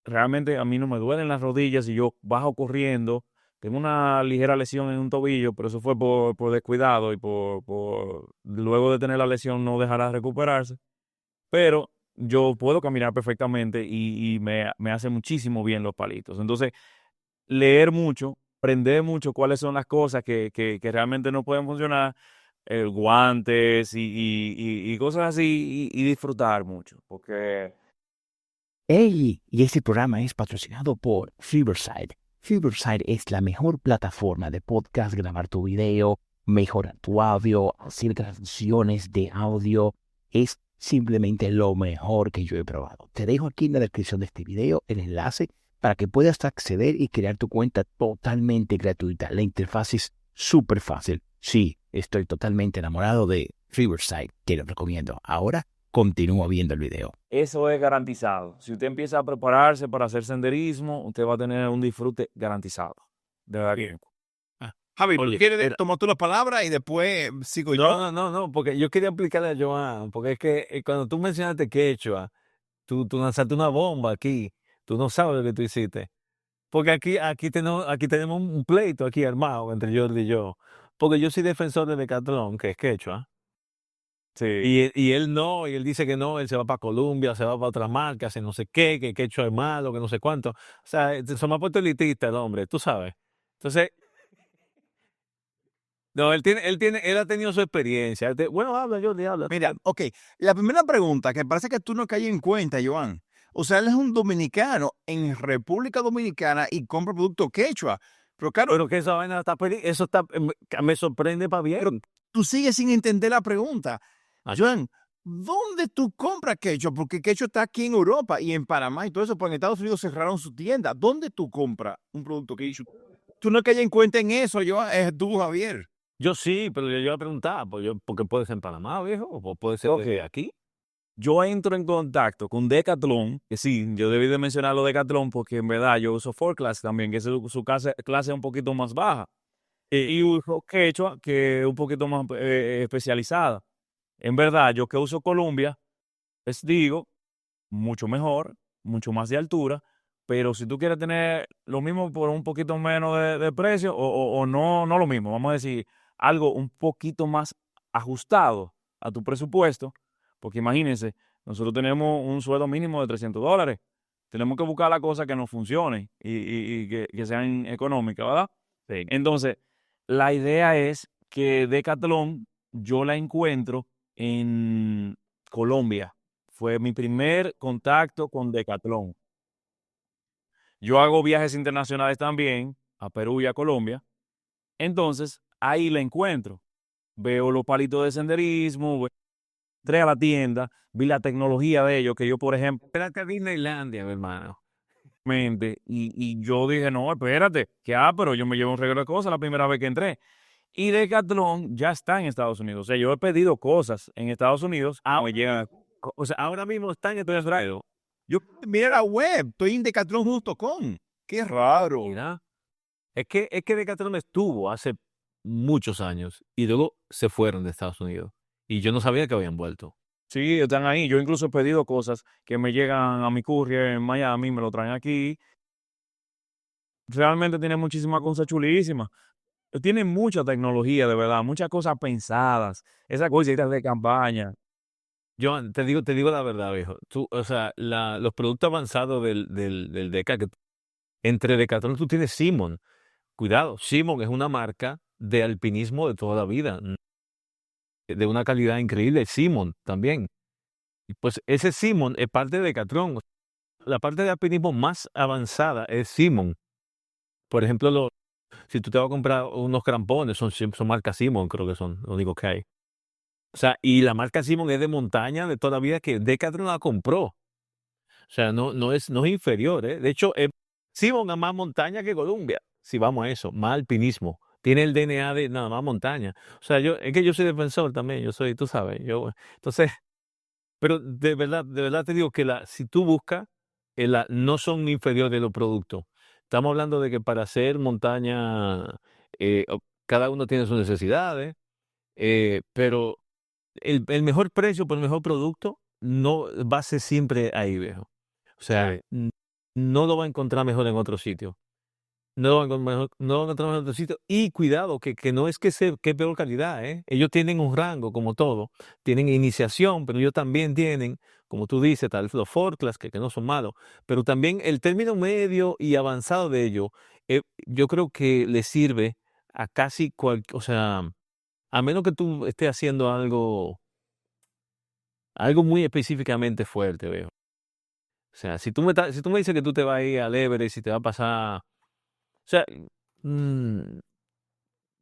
realmente a mí no me duelen las rodillas y yo bajo corriendo. Tengo una ligera lesión en un tobillo, pero eso fue por descuidado y luego de tener la lesión no dejará de recuperarse. Pero yo puedo caminar perfectamente y me hace muchísimo bien los palitos. Entonces, leer mucho, aprender mucho cuáles son las cosas que realmente no pueden funcionar, guantes y cosas así, y disfrutar mucho, porque Hey, y este programa es patrocinado por Fiberside. Fiberside es la mejor plataforma de podcast, grabar tu video, mejorar tu audio, hacer transmisiones de audio. Es simplemente lo mejor que yo he probado. Te dejo aquí en la descripción de este video el enlace para que puedas acceder y crear tu cuenta totalmente gratuita. La interfaz es súper fácil. Sí, estoy totalmente enamorado de Fiberside. Te lo recomiendo. Ahora continúa viendo el video. eso es garantizado. Si usted empieza a prepararse para hacer senderismo, usted va a tener un disfrute garantizado. De verdad que. Javi, Oye, ¿quieres tomar tú la palabra y después sigo yo? No, porque yo quería explicarle a Joan, porque es que cuando tú mencionaste quechua, tú lanzaste una bomba aquí, tú no sabes lo que tú hiciste. Porque aquí tenemos un pleito aquí armado entre Jordi y yo. porque yo soy defensor de Decathlon, que es quechua, Sí. y él no, y él dice que no, él se va para Colombia, se va para otras marcas, hace no sé qué, que quechua es malo, que no sé cuánto. O sea, se me ha puesto elitista el hombre, tú sabes. Entonces, no, él ha tenido su experiencia. Bueno, habla, Jordi, habla. Mira, ok, la primera pregunta, que parece que tú no caes en cuenta, Joan. O sea, él es un dominicano en República Dominicana y compra productos quechua. Pero claro, Pero que esa vaina está, eso está, me sorprende para bien. tú sigues sin entender la pregunta. Ah. Joan, ¿dónde tú compras quechua? Porque quechua está aquí en Europa y en Panamá y todo eso, porque en Estados Unidos cerraron su tienda. ¿Dónde tú compras un producto quechua? Tú no caes en cuenta en eso, Joan, es tú, Javier. Yo sí, pero yo iba a preguntar, porque puede ser en Panamá, viejo, o puede ser Ok. aquí. Yo entro en contacto con Decathlon, que sí, yo debí de mencionar lo de Decathlon porque en verdad yo uso Class también, que su clase es un poquito más baja. Y uso Quechua, que es un poquito más especializada. En verdad, yo que uso Columbia, les digo, mucho mejor, mucho más de altura, pero si tú quieres tener lo mismo por un poquito menos de precio, o no, no lo mismo, vamos a decir, algo un poquito más ajustado a tu presupuesto, porque imagínense, nosotros tenemos un sueldo mínimo de $300. Tenemos que buscar la cosa que nos funcione y que sean económicas, ¿verdad? Sí. Entonces, la idea es que Decathlon yo la encuentro en Colombia. Fue mi primer contacto con Decathlon. Yo hago viajes internacionales también a Perú y a Colombia. Entonces, ahí la encuentro. Veo los palitos de senderismo, entré a la tienda, vi la tecnología de ellos, que yo, por ejemplo, Espérate a Disneylandia, mi hermano. y yo dije, no, espérate, pero yo me llevo un regalo de cosas la primera vez que entré. Y Decathlon ya está en Estados Unidos. O sea, yo he pedido cosas en Estados Unidos, me llegan. O sea, ahora mismo está en Estados Unidos. Yo mira la web, estoy en decathlon.com. Qué raro. Mira, es que Decathlon estuvo hace muchos años y luego se fueron de Estados Unidos. Y yo no sabía que habían vuelto. Sí, están ahí. Yo incluso he pedido cosas que me llegan a mi courier en Miami, me lo traen aquí. Realmente tiene muchísimas cosas chulísimas. Tiene mucha tecnología, de verdad, muchas cosas pensadas. Esas cositas de campaña. Joan, te digo la verdad, viejo. Tú, o sea, los productos avanzados del Deca, entre Decathlon tú tienes Simon. Cuidado, Simon es una marca de alpinismo de toda la vida, de una calidad increíble. Simon también. Y pues ese Simon es parte de Decathlon. La parte de alpinismo más avanzada es Simon. Por ejemplo, si tú te vas a comprar unos crampones, son marca Simon, creo que son, lo único que hay. O sea, y la marca Simon es de montaña de toda la vida que Decathlon la compró. O sea, no es inferior, ¿eh? De hecho, Simon es más montaña que Columbia, si vamos a eso, más alpinismo. Tiene el DNA de nada más montaña. O sea, es que yo soy defensor también, tú sabes, entonces, pero de verdad te digo que si tú buscas, no son inferiores los productos. Estamos hablando de que para hacer montaña, cada uno tiene sus necesidades, pero el mejor precio por el mejor producto no va a ser siempre ahí, viejo. O sea, no lo va a encontrar mejor en otro sitio. No lo va a encontrar mejor en otro sitio. Y cuidado, que no es que es peor calidad, ¿eh? Ellos tienen un rango, como todo. Tienen iniciación, pero ellos también tienen, como tú dices, tal vez los Class, que no son malos. Pero también el término medio y avanzado de ellos, yo creo que le sirve a casi o sea, a menos que tú estés haciendo algo muy específicamente fuerte, veo. O sea, si tú me dices que tú te vas a ir al Everest y te va a pasar, o sea, mm,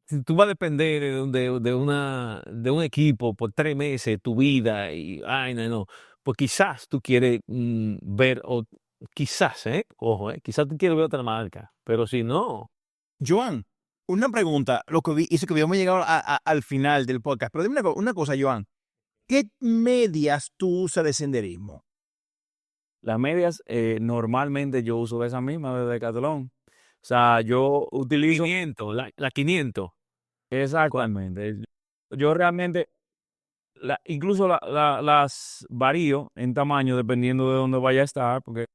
si tú vas a depender de un equipo por 3 meses, tu vida, y, ay, no, pues quizás tú quieres ver, o quizás, ojo, quizás tú quieres ver otra marca, pero si no, Joan, una pregunta, lo que hizo que habíamos llegado al final del podcast, pero dime una cosa, Joan, ¿qué medias tú usas de senderismo? Las medias, normalmente yo uso esas mismas de Decathlon. O sea, yo utilizo 500, la 500. exactamente. Yo realmente, incluso las varío en tamaño dependiendo de dónde vaya a estar, porque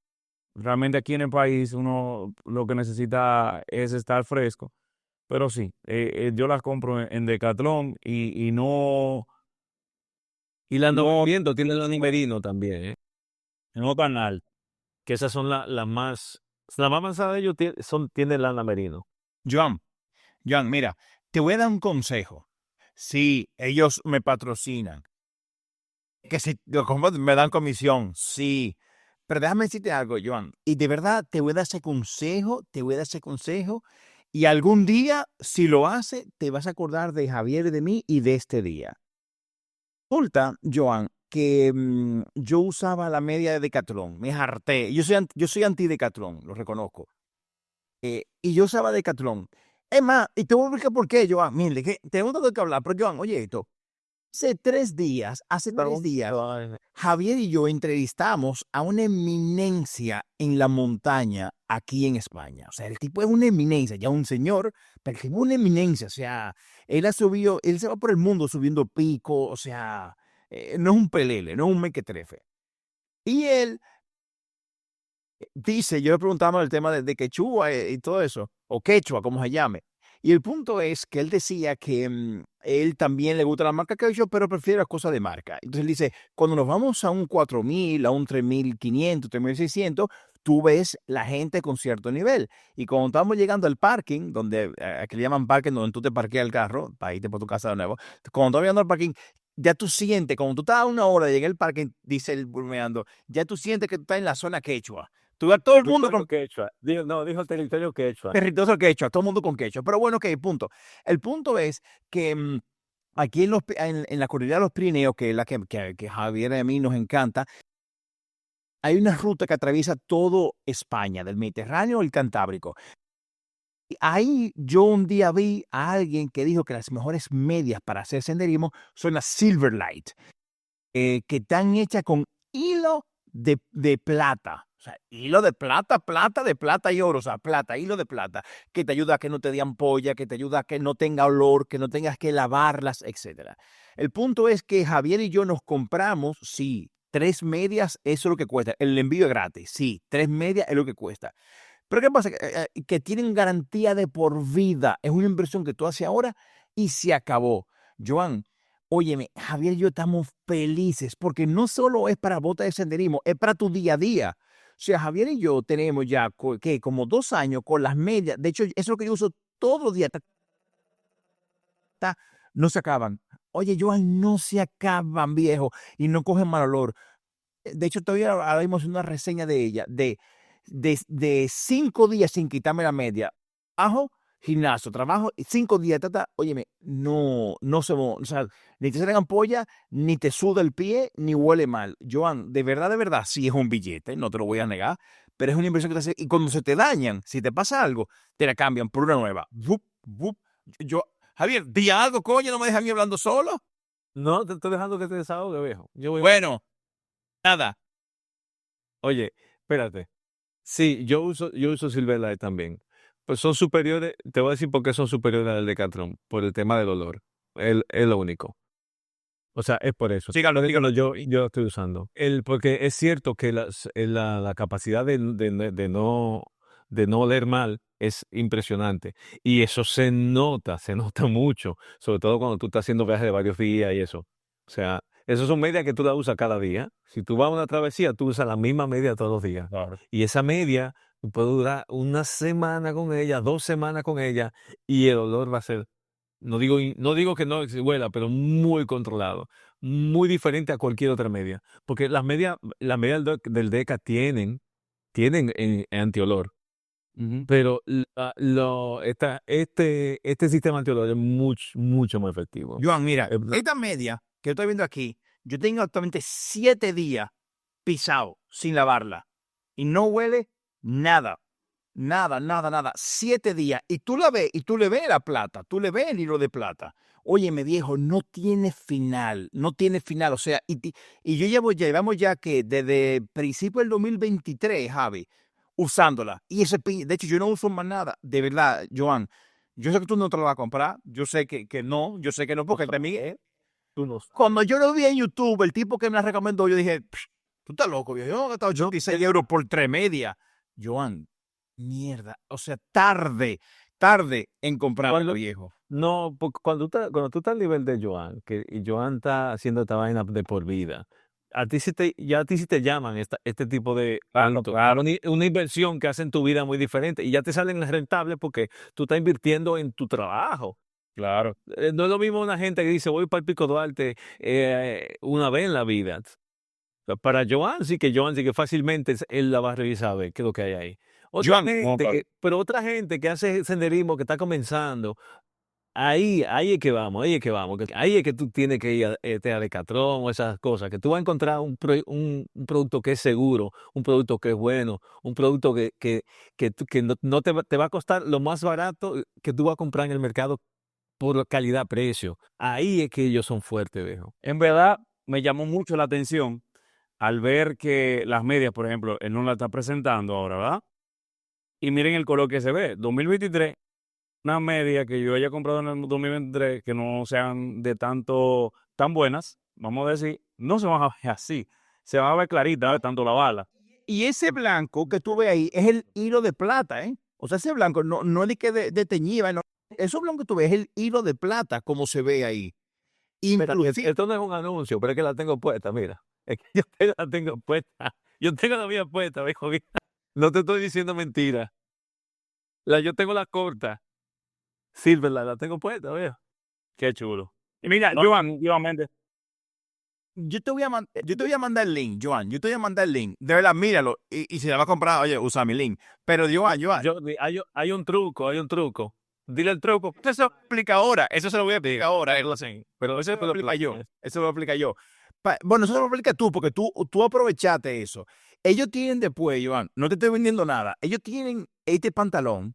realmente aquí en el país uno lo que necesita es estar fresco. Pero sí, yo las compro en Decathlon y no, Y la no, 900 tiene la Merino también, ¿eh? no tan alto. Que esas son las más avanzadas de ellos, tienen lana merino. Joan, mira, te voy a dar un consejo. Si ellos me patrocinan, que si me dan comisión, sí. Pero déjame decirte algo, Joan. Y de verdad te voy a dar ese consejo, Y algún día, si lo hace, te vas a acordar de Javier y de mí y de este día. Resulta, Joan, que yo usaba la media de Decathlon. Me harté. Yo soy anti-Decathlon, lo reconozco. Y yo usaba Decathlon. Es más, y te voy a explicar por qué, Joan. Mire, que tengo tanto que hablar, pero Joan, oye esto. Hace 3 días, Javier y yo entrevistamos a una eminencia en la montaña aquí en España. O sea, el tipo es una eminencia, ya un señor, pero el tipo es una eminencia. O sea, él se va por el mundo subiendo pico, o sea, no es un pelele, no es un mequetrefe. Y él dice, yo le preguntaba el tema de quechua y todo eso, o quechua, como se llame. Y el punto es que él decía que él también le gusta la marca quechua, pero prefiere las cosas de marca. Entonces él dice, cuando nos vamos a un 4000, a un 3500, 3600, tú ves la gente con cierto nivel. Y cuando estamos llegando al parking, donde aquí le llaman parking, donde tú te parqueas el carro, para irte por tu casa de nuevo, cuando estamos llegando al parking, ya tú sientes, cuando tú estás a una hora de llegar al parking, dice el burmeando, ya tú sientes que tú estás en la zona quechua. Tú ves a todo el mundo con quechua. Dijo territorio quechua. territorio quechua, todo el mundo con quechua. Pero bueno, ok, punto. El punto es que aquí en la cordillera de los Pirineos, que es la que Javier y a mí nos encanta, hay una ruta que atraviesa todo España, del Mediterráneo al Cantábrico. Y ahí yo un día vi a alguien que dijo que las mejores medias para hacer senderismo son las Silverlight, que están hechas con hilo de plata. O sea, hilo de plata, de plata y oro. O sea, plata, hilo de plata, que te ayuda a que no te dé ampolla, que te ayuda a que no tenga olor, que no tengas que lavarlas, etc. El punto es que Javier y yo nos compramos, sí, 3 medias, eso es lo que cuesta. El envío es gratis, sí, 3 medias es lo que cuesta. Pero ¿qué pasa? Que tienen garantía de por vida. Es una inversión que tú haces ahora y se acabó. Joan, óyeme, Javier y yo estamos felices porque no solo es para botas de senderismo, es para tu día a día. O sea, Javier y yo tenemos ya, ¿qué? Como 2 años con las medias. De hecho, eso es lo que yo uso todos los días. No se acaban. Oye, Joan, no se acaban, viejo, y no cogen mal olor. De hecho, todavía ahora mismo una reseña de ella, de 5 días sin quitarme la media. Trabajo, gimnasio, trabajo, 5 días, óyeme, no o sea, ni te salen ampollas, ni te suda el pie, ni huele mal. Joan, de verdad, sí es un billete, no te lo voy a negar, pero es una inversión que te hace, y cuando se te dañan, si te pasa algo, te la cambian por una nueva. Vup, vup. Javier, di algo, coño, no me dejas a mí hablando solo. No, te estoy dejando que te desahogue, viejo. Bueno, nada. Oye, espérate. Sí, yo uso Silverlight también. Pues son superiores, te voy a decir por qué son superiores al Decathlon, por el tema del olor. Es lo único. O sea, es por eso. Síganlo, díganlo. Yo lo estoy usando. Porque es cierto que la capacidad de no oler mal es impresionante. Y eso se nota mucho. Sobre todo cuando tú estás haciendo viajes de varios días y eso. O sea, esas son medias que tú la usas cada día. Si tú vas a una travesía, tú usas la misma media todos los días. Claro. Y esa media, tú puedes durar una semana con ella, 2 semanas con ella, y el olor va a ser, no digo que no huela, pero muy controlado, muy diferente a cualquier otra media. Porque las medias del Deca tienen antiolor, pero este sistema antiolor es mucho más efectivo. Joan, mira, Es verdad. esta media que yo estoy viendo aquí, yo tengo actualmente 7 días pisado sin lavarla y no huele nada. Nada. 7 días. Y tú la ves, y tú le ves la plata, tú le ves el hilo de plata. Óyeme, viejo, no tiene final. O sea, y llevamos ya que desde principio del 2023, Javi, usándola. Y de hecho, yo no uso más nada. De verdad, Joan, yo sé que tú no te lo vas a comprar. Yo sé que no, porque también, Tú no sabes. cuando yo lo vi en YouTube, el tipo que me la recomendó, yo dije, tú estás loco, viejo. Yo no he gastado 86 euros por 3 medias. Joan, mierda. O sea, tarde tarde en comprar Cuando- viejo. No, porque cuando tú estás al nivel de Joan, y Joan está haciendo esta vaina de por vida, ya a ti sí te llaman este tipo de productos. Una inversión que hace en tu vida muy diferente y ya te salen rentables porque tú estás invirtiendo en tu trabajo. Claro. No es lo mismo una gente que dice voy para el Pico Duarte una vez en la vida. Para Joan sí que fácilmente él la va a revisar a ver qué es lo que hay ahí. Joan, Pero otra gente que hace senderismo, que está comenzando, ahí es que vamos, ahí es que tú tienes que ir a Decathlon o esas cosas, que tú vas a encontrar un producto que es seguro, un producto que es bueno, un producto que no te va a costar lo más barato que tú vas a comprar en el mercado por calidad-precio. Ahí es que ellos son fuertes, viejo. En verdad, me llamó mucho la atención al ver que las medias, por ejemplo, él no la está presentando ahora, ¿verdad? Y miren el color que se ve. 2023, una media que yo haya comprado en el 2023 que no sean tan buenas, vamos a decir, no se van a ver así. Se van a ver claritas de tanto la bala. y ese blanco que tú ves ahí es el hilo de plata, ¿eh? O sea, ese blanco no es de que de teñida, no. Eso blanco que tú ves es el hilo de plata, como se ve ahí. Mira, Inclusive, esto no es un anuncio, pero es que la tengo puesta, mira. Es que la tengo puesta. Yo tengo la mía puesta, viejo. Mira. No te estoy diciendo mentira. Yo tengo la corta. Silverla, la tengo puesta, viejo. Qué chulo. y mira, No, Joan, definitivamente. yo te voy a mandar el link, Joan. Yo te voy a mandar el link. De verdad, míralo. Y si la vas a comprar, oye, usa mi link. Pero Joan, Hay un truco. Dile el truco. eso se lo explica ahora. Eso se lo voy a explicar ahora. Pero Eso lo explica yo. Eso lo explica yo. Bueno, eso lo explica tú, porque tú aprovechaste eso. Ellos tienen después, Joan, no te estoy vendiendo nada. Ellos tienen este pantalón.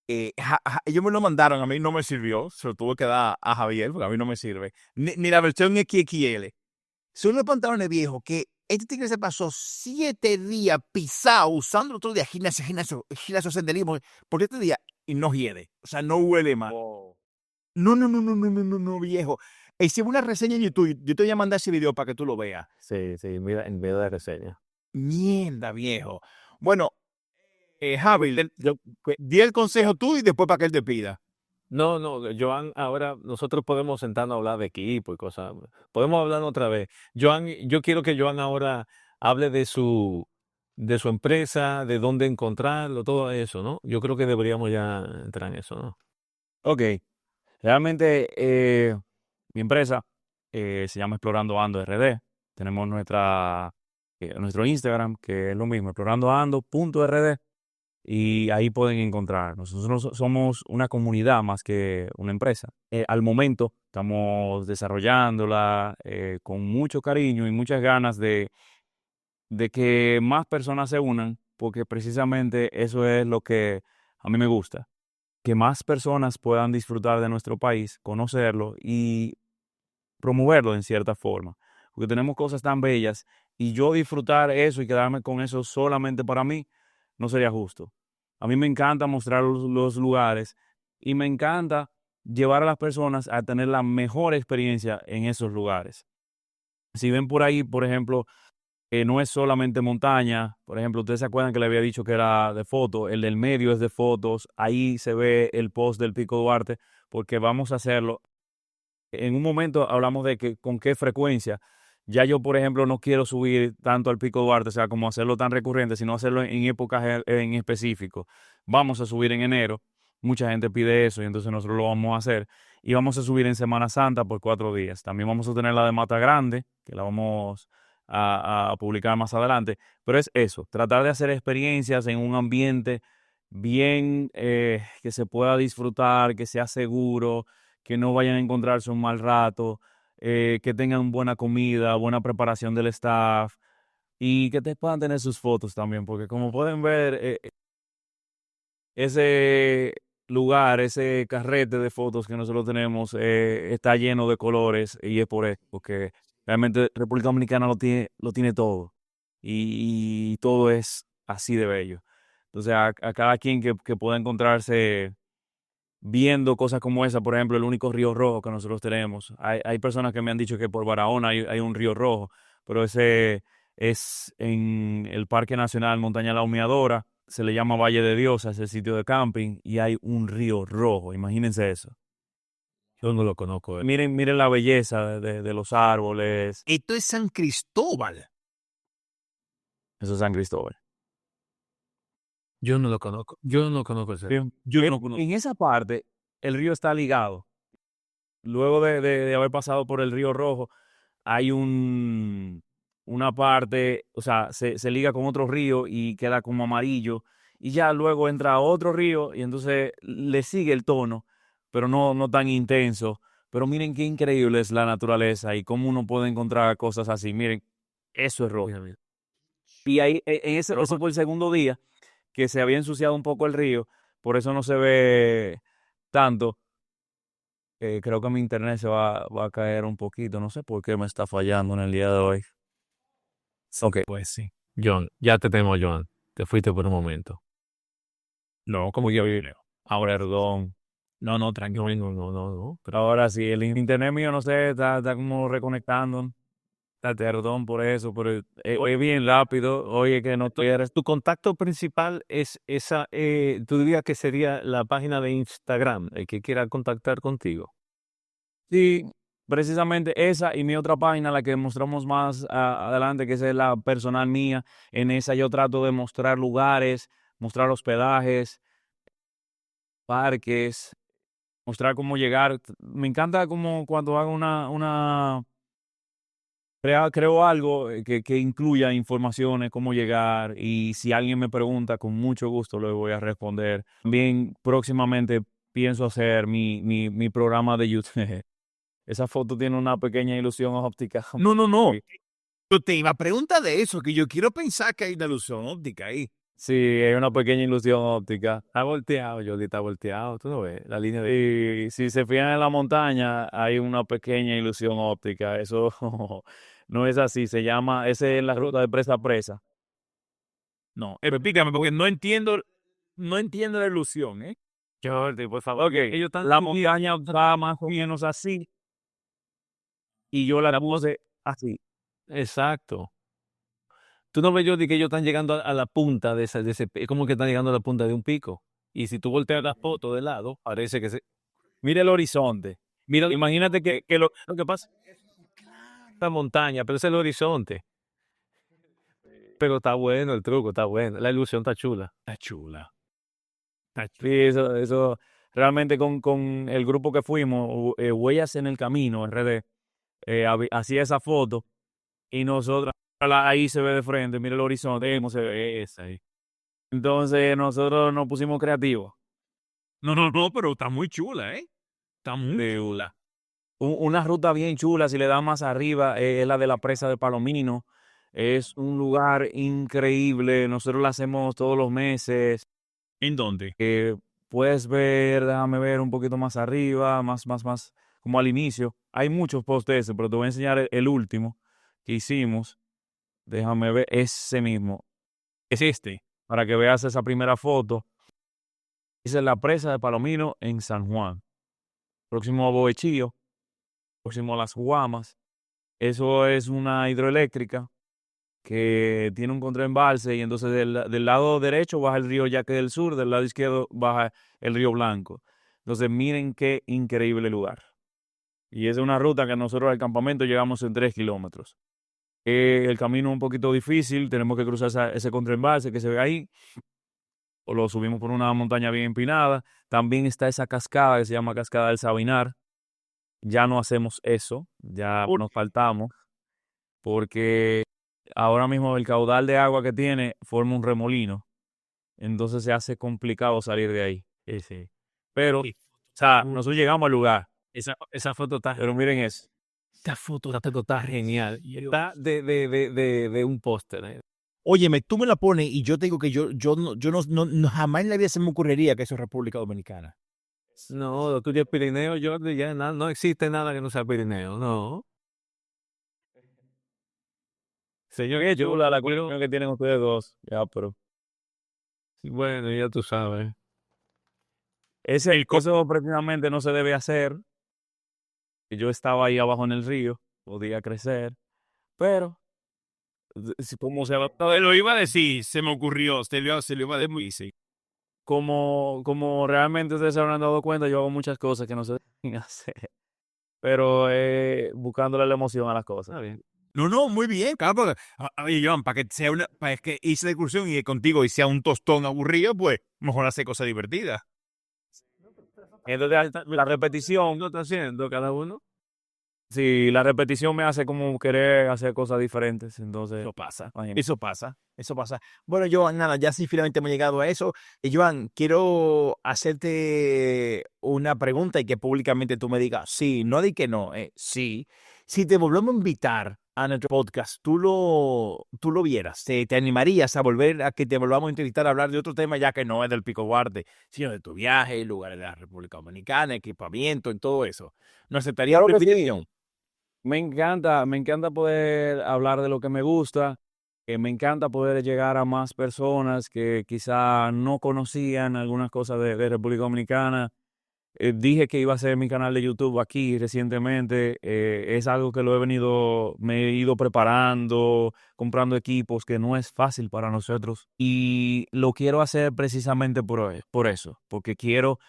Ellos me lo mandaron, a mí no me sirvió. Se lo tuve que dar a Javier, porque a mí no me sirve. Ni la versión XXL. Son unos pantalones viejos que este tigre se pasó 7 días pisado, usando otro día gimnasio, senderismo, por 7 días y no hiede. O sea, no huele mal. No, viejo. Hicimos una reseña en YouTube. Yo te voy a mandar ese video para que tú lo veas. Sí, mira, en video de reseña. Mierda, viejo. Bueno, Javi, di el consejo tú y después para que él te pida. No, Joan, ahora nosotros podemos sentarnos a hablar de equipo y cosas. Podemos hablar otra vez. Joan, yo quiero que Joan ahora hable de su empresa, de dónde encontrarlo, todo eso, ¿no? Yo creo que deberíamos ya entrar en eso, ¿no? Ok. Realmente, mi empresa se llama Explorando Ando RD. Tenemos nuestro Instagram, que es lo mismo, explorandoando.rd. Y ahí pueden encontrar. Nosotros somos una comunidad más que una empresa. Al momento estamos desarrollándola con mucho cariño y muchas ganas de que más personas se unan, porque precisamente eso es lo que a mí me gusta, que más personas puedan disfrutar de nuestro país, conocerlo y promoverlo en cierta forma, porque tenemos cosas tan bellas y yo disfrutar eso y quedarme con eso solamente para mí no sería justo. A mí me encanta mostrar los lugares y me encanta llevar a las personas a tener la mejor experiencia en esos lugares. Si ven por ahí, por ejemplo, no es solamente montaña, por ejemplo, ustedes se acuerdan que le había dicho que era de fotos, el del medio es de fotos, ahí se ve el post del Pico Duarte, porque vamos a hacerlo. En un momento hablamos de que con qué frecuencia. Ya yo, por ejemplo, no quiero subir tanto al Pico Duarte, o sea, como hacerlo tan recurrente, sino hacerlo en épocas en específico. Vamos a subir en enero, mucha gente pide eso y entonces nosotros lo vamos a hacer. Y vamos a subir en Semana Santa por 4 días. También vamos a tener la de Mata Grande, que la vamos a publicar más adelante. Pero es eso, tratar de hacer experiencias en un ambiente bien que se pueda disfrutar, que sea seguro, que no vayan a encontrarse un mal rato, que tengan buena comida, buena preparación del staff y que te puedan tener sus fotos también, porque como pueden ver, ese lugar, ese carrete de fotos que nosotros tenemos está lleno de colores y es por eso, porque realmente República Dominicana lo tiene todo y todo es así de bello. Entonces a cada quien que pueda encontrarse viendo cosas como esa, por ejemplo, el único río rojo que nosotros tenemos. Hay personas que me han dicho que por Barahona hay un río rojo, pero ese es en el Parque Nacional Montaña La Humeadora, se le llama Valle de Dios, es el sitio de camping, y hay un río rojo, imagínense eso. Yo no lo conozco. Miren la belleza de los árboles. Esto es San Cristóbal. Eso es San Cristóbal. Yo no lo conozco. Yo no conozco ese. En esa parte, el río está ligado. Luego de haber pasado por el río Rojo, hay una parte, o sea, se liga con otro río y queda como amarillo. Y ya luego entra otro río y entonces le sigue el tono, pero no tan intenso. Pero miren qué increíble es la naturaleza y cómo uno puede encontrar cosas así. Miren, eso es rojo. Y ahí, eso fue el segundo día que se había ensuciado un poco el río, por eso no se ve tanto. Creo que mi internet se va a caer un poquito, no sé por qué me está fallando en el día de hoy. Ok. Pues sí. John, ya te tenemos, John. Te fuiste por un momento. No, como yo vine. Ahora, perdón. No, tranquilo. No. Pero ahora sí, el internet mío, no sé, está como reconectando. Perdón por eso, pero oye, bien rápido. Oye, que no eres. Tu contacto principal es esa, tú dirías que sería la página de Instagram, el que quiera contactar contigo. Sí, precisamente esa y mi otra página, la que mostramos más adelante, que esa es la personal mía. En esa yo trato de mostrar lugares, mostrar hospedajes, parques, mostrar cómo llegar. Me encanta como cuando hago creo algo que incluya informaciones, cómo llegar, y si alguien me pregunta, con mucho gusto le voy a responder. También próximamente pienso hacer mi programa de YouTube. Esa foto tiene una pequeña ilusión óptica. No. Yo te iba a preguntar de eso, que yo quiero pensar que hay una ilusión óptica ahí. Sí, hay una pequeña ilusión óptica. Está volteado, Jordi, está volteado. Tú no ves la línea de... Y si se fijan en la montaña, hay una pequeña ilusión óptica. Eso no es así. Esa es la ruta de presa a presa. No, explícame, porque no entiendo la ilusión, ¿eh? Jordi, por favor. Ok, la montaña está más o menos así. Y yo la puse así. Exacto. Tú no ves, Jordi, que ellos están llegando a la punta de ese, es como que están llegando a la punta de un pico. Y si tú volteas la foto de lado, parece que se... Mira el horizonte. Mira, Imagínate que lo que pasa es la montaña, pero es el horizonte. Pero está bueno el truco, está bueno. La ilusión está chula. Está chula. sí, eso realmente con el grupo que fuimos, Huellas en el Camino, en RD, hacía esa foto y nosotros, ahí se ve de frente, mira el horizonte, cómo se ve esa ahí. Entonces nosotros nos pusimos creativos. No, pero está muy chula, ¿eh? Está muy chula. Una ruta bien chula, si le da más arriba, es la de la presa de Palomino. Es un lugar increíble, nosotros la hacemos todos los meses. ¿En dónde? Puedes ver, déjame ver un poquito más arriba, más, como al inicio. Hay muchos posts de ese, pero te voy a enseñar el último que hicimos. Déjame ver ese mismo, Es este. para que veas esa primera foto. Esa es la presa de Palomino en San Juan. Próximo a Boechillo, próximo a Las Guamas. Eso es una hidroeléctrica que tiene un contraembalse y entonces del lado derecho baja el río Yaque del Sur, del lado izquierdo baja el río Blanco. Entonces miren qué increíble lugar. Y es una ruta que nosotros al campamento llegamos en 3 kilómetros. El camino es un poquito difícil, tenemos que cruzar ese contraembalse que se ve ahí, o lo subimos por una montaña bien empinada. También está esa cascada que se llama Cascada del Sabinar. Ya no hacemos eso, ya nos faltamos, porque ahora mismo el caudal de agua que tiene forma un remolino, entonces se hace complicado salir de ahí. Sí. Pero, o sea, nosotros llegamos al lugar, Esa foto está... pero miren eso. Esta foto está genial. Está de un póster. Óyeme, tú me la pones y yo te digo que yo no, jamás en la vida se me ocurriría que eso es República Dominicana. No, lo tuyo es Pirineo, Jordi, ya no existe nada que no sea Pirineo, no. Señor, Qué chula la cuestión que tienen ustedes dos. Ya, pero bueno, ya tú sabes. eso precisamente no se debe hacer. Yo estaba ahí abajo en el río, podía crecer, pero como se va No, lo iba a decir, se me ocurrió, se lo iba a decir. Sí. como realmente ustedes se habrán dado cuenta, yo hago muchas cosas que no se deben hacer, pero buscándole la emoción a las cosas. Está bien. No, muy bien, claro, porque, oye, Joan, para que hice la excursión y contigo y sea un tostón aburrido, pues mejor hacer cosas divertidas. Entonces, la repetición, ¿No está haciendo cada uno? sí, la repetición me hace como querer hacer cosas diferentes, entonces, Eso pasa, imagínate. eso pasa. Bueno, Joan, nada, ya sí finalmente hemos llegado a eso. Y Joan, quiero hacerte una pregunta y que públicamente tú me digas sí, no di que no, sí. Si te volvemos a invitar a nuestro podcast, tú lo vieras, te animarías a volver a que te volvamos a entrevistar a hablar de otro tema ya que no es del Pico Duarte, sino de tu viaje, lugares de la República Dominicana, equipamiento, en todo eso. ¿No aceptarías Claro la que sí. invitación? Me encanta poder hablar de lo que me gusta, me encanta poder llegar a más personas que quizá no conocían algunas cosas de República Dominicana. Dije que iba a hacer mi canal de YouTube aquí recientemente. Es algo que me he ido preparando, comprando equipos, que no es fácil para nosotros. Y lo quiero hacer precisamente por eso, porque quiero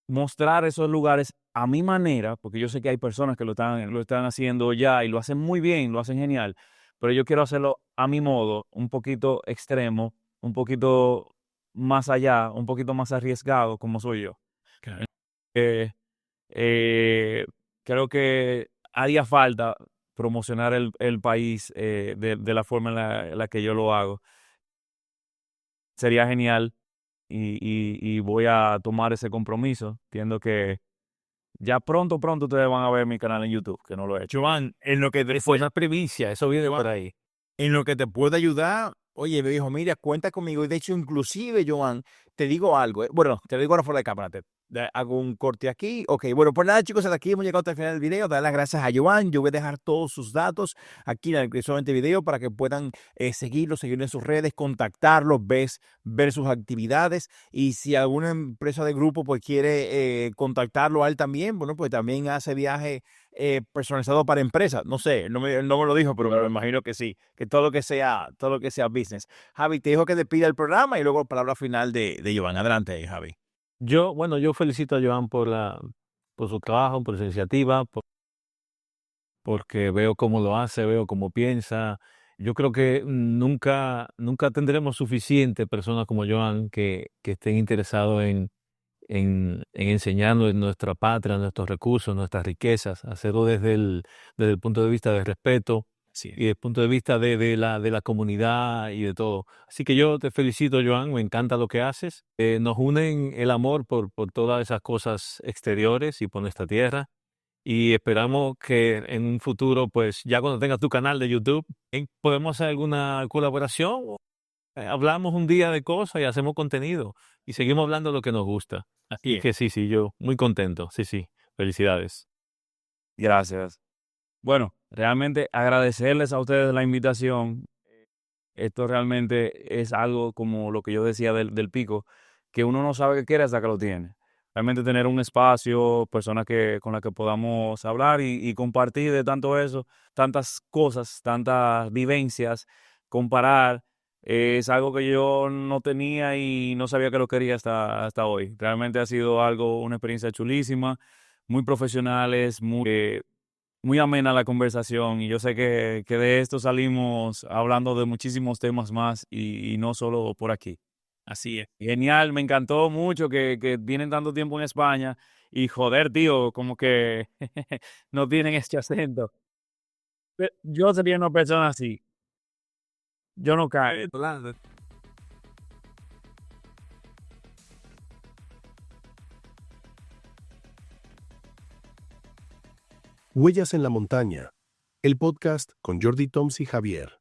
mostrar esos lugares a mi manera, porque yo sé que hay personas que lo están haciendo ya y lo hacen muy bien, lo hacen genial, pero yo quiero hacerlo a mi modo, un poquito extremo, un poquito más allá, un poquito más arriesgado como soy yo. Claro. Eh, eh, Creo que haría falta promocionar el país de la forma en la que yo lo hago. Sería genial y voy a tomar ese compromiso. Entiendo que ya pronto ustedes van a ver mi canal en YouTube, que no lo he hecho. Joan, en lo que te Fue una primicia, eso viene por ahí. En lo que te pueda ayudar, oye, me dijo, mira, cuenta conmigo. Y de hecho, inclusive, Joan, te digo algo. Bueno, te lo digo ahora fuera de cámara. Hago un corte aquí. Ok, bueno, pues nada, chicos, hasta aquí hemos llegado hasta el final del video. Dar las gracias a Joan. Yo voy a dejar todos sus datos aquí en la descripción de este video para que puedan seguirlo en sus redes, contactarlo, ver sus actividades. Y si alguna empresa de grupo pues quiere contactarlo a él también, bueno, pues también hace viaje personalizado para empresas. No sé, no me lo dijo, pero me lo imagino que sí, que todo lo que sea business. Javi, te dijo que despida el programa y luego palabra final de Joan. Adelante, Javi. Yo felicito a Joan por su trabajo, por su iniciativa, porque veo cómo lo hace, veo cómo piensa. Yo creo que nunca tendremos suficiente personas como Joan que estén interesados en enseñarnos nuestra patria, nuestros recursos, nuestras riquezas, hacerlo desde el punto de vista del respeto Sí. y desde el punto de vista de la comunidad y de todo. Así que yo te felicito, Joan, me encanta lo que haces. Nos unen el amor por todas esas cosas exteriores y por nuestra tierra. Y esperamos que en un futuro, pues ya cuando tengas tu canal de YouTube, podemos hacer alguna colaboración. Hablamos un día de cosas y hacemos contenido y seguimos hablando de lo que nos gusta. Así Y es. que sí, yo muy contento. Sí, felicidades. Gracias. Bueno, realmente agradecerles a ustedes la invitación. Esto realmente es algo como lo que yo decía del pico, que uno no sabe qué quiere hasta que lo tiene. Realmente tener un espacio, personas con las que podamos hablar y compartir de tanto eso, tantas cosas, tantas vivencias, comparar, es algo que yo no tenía y no sabía que lo quería hasta hoy. Realmente ha sido una experiencia chulísima, muy profesionales, muy amena la conversación y yo sé que de esto salimos hablando de muchísimos temas más y no solo por aquí. Así es. Genial, me encantó mucho que vienen tanto tiempo en España y joder, tío, como que no tienen este acento. Yo sería una persona así, yo no caigo. Huellas en la montaña, el podcast con Jordi Toms y Javier.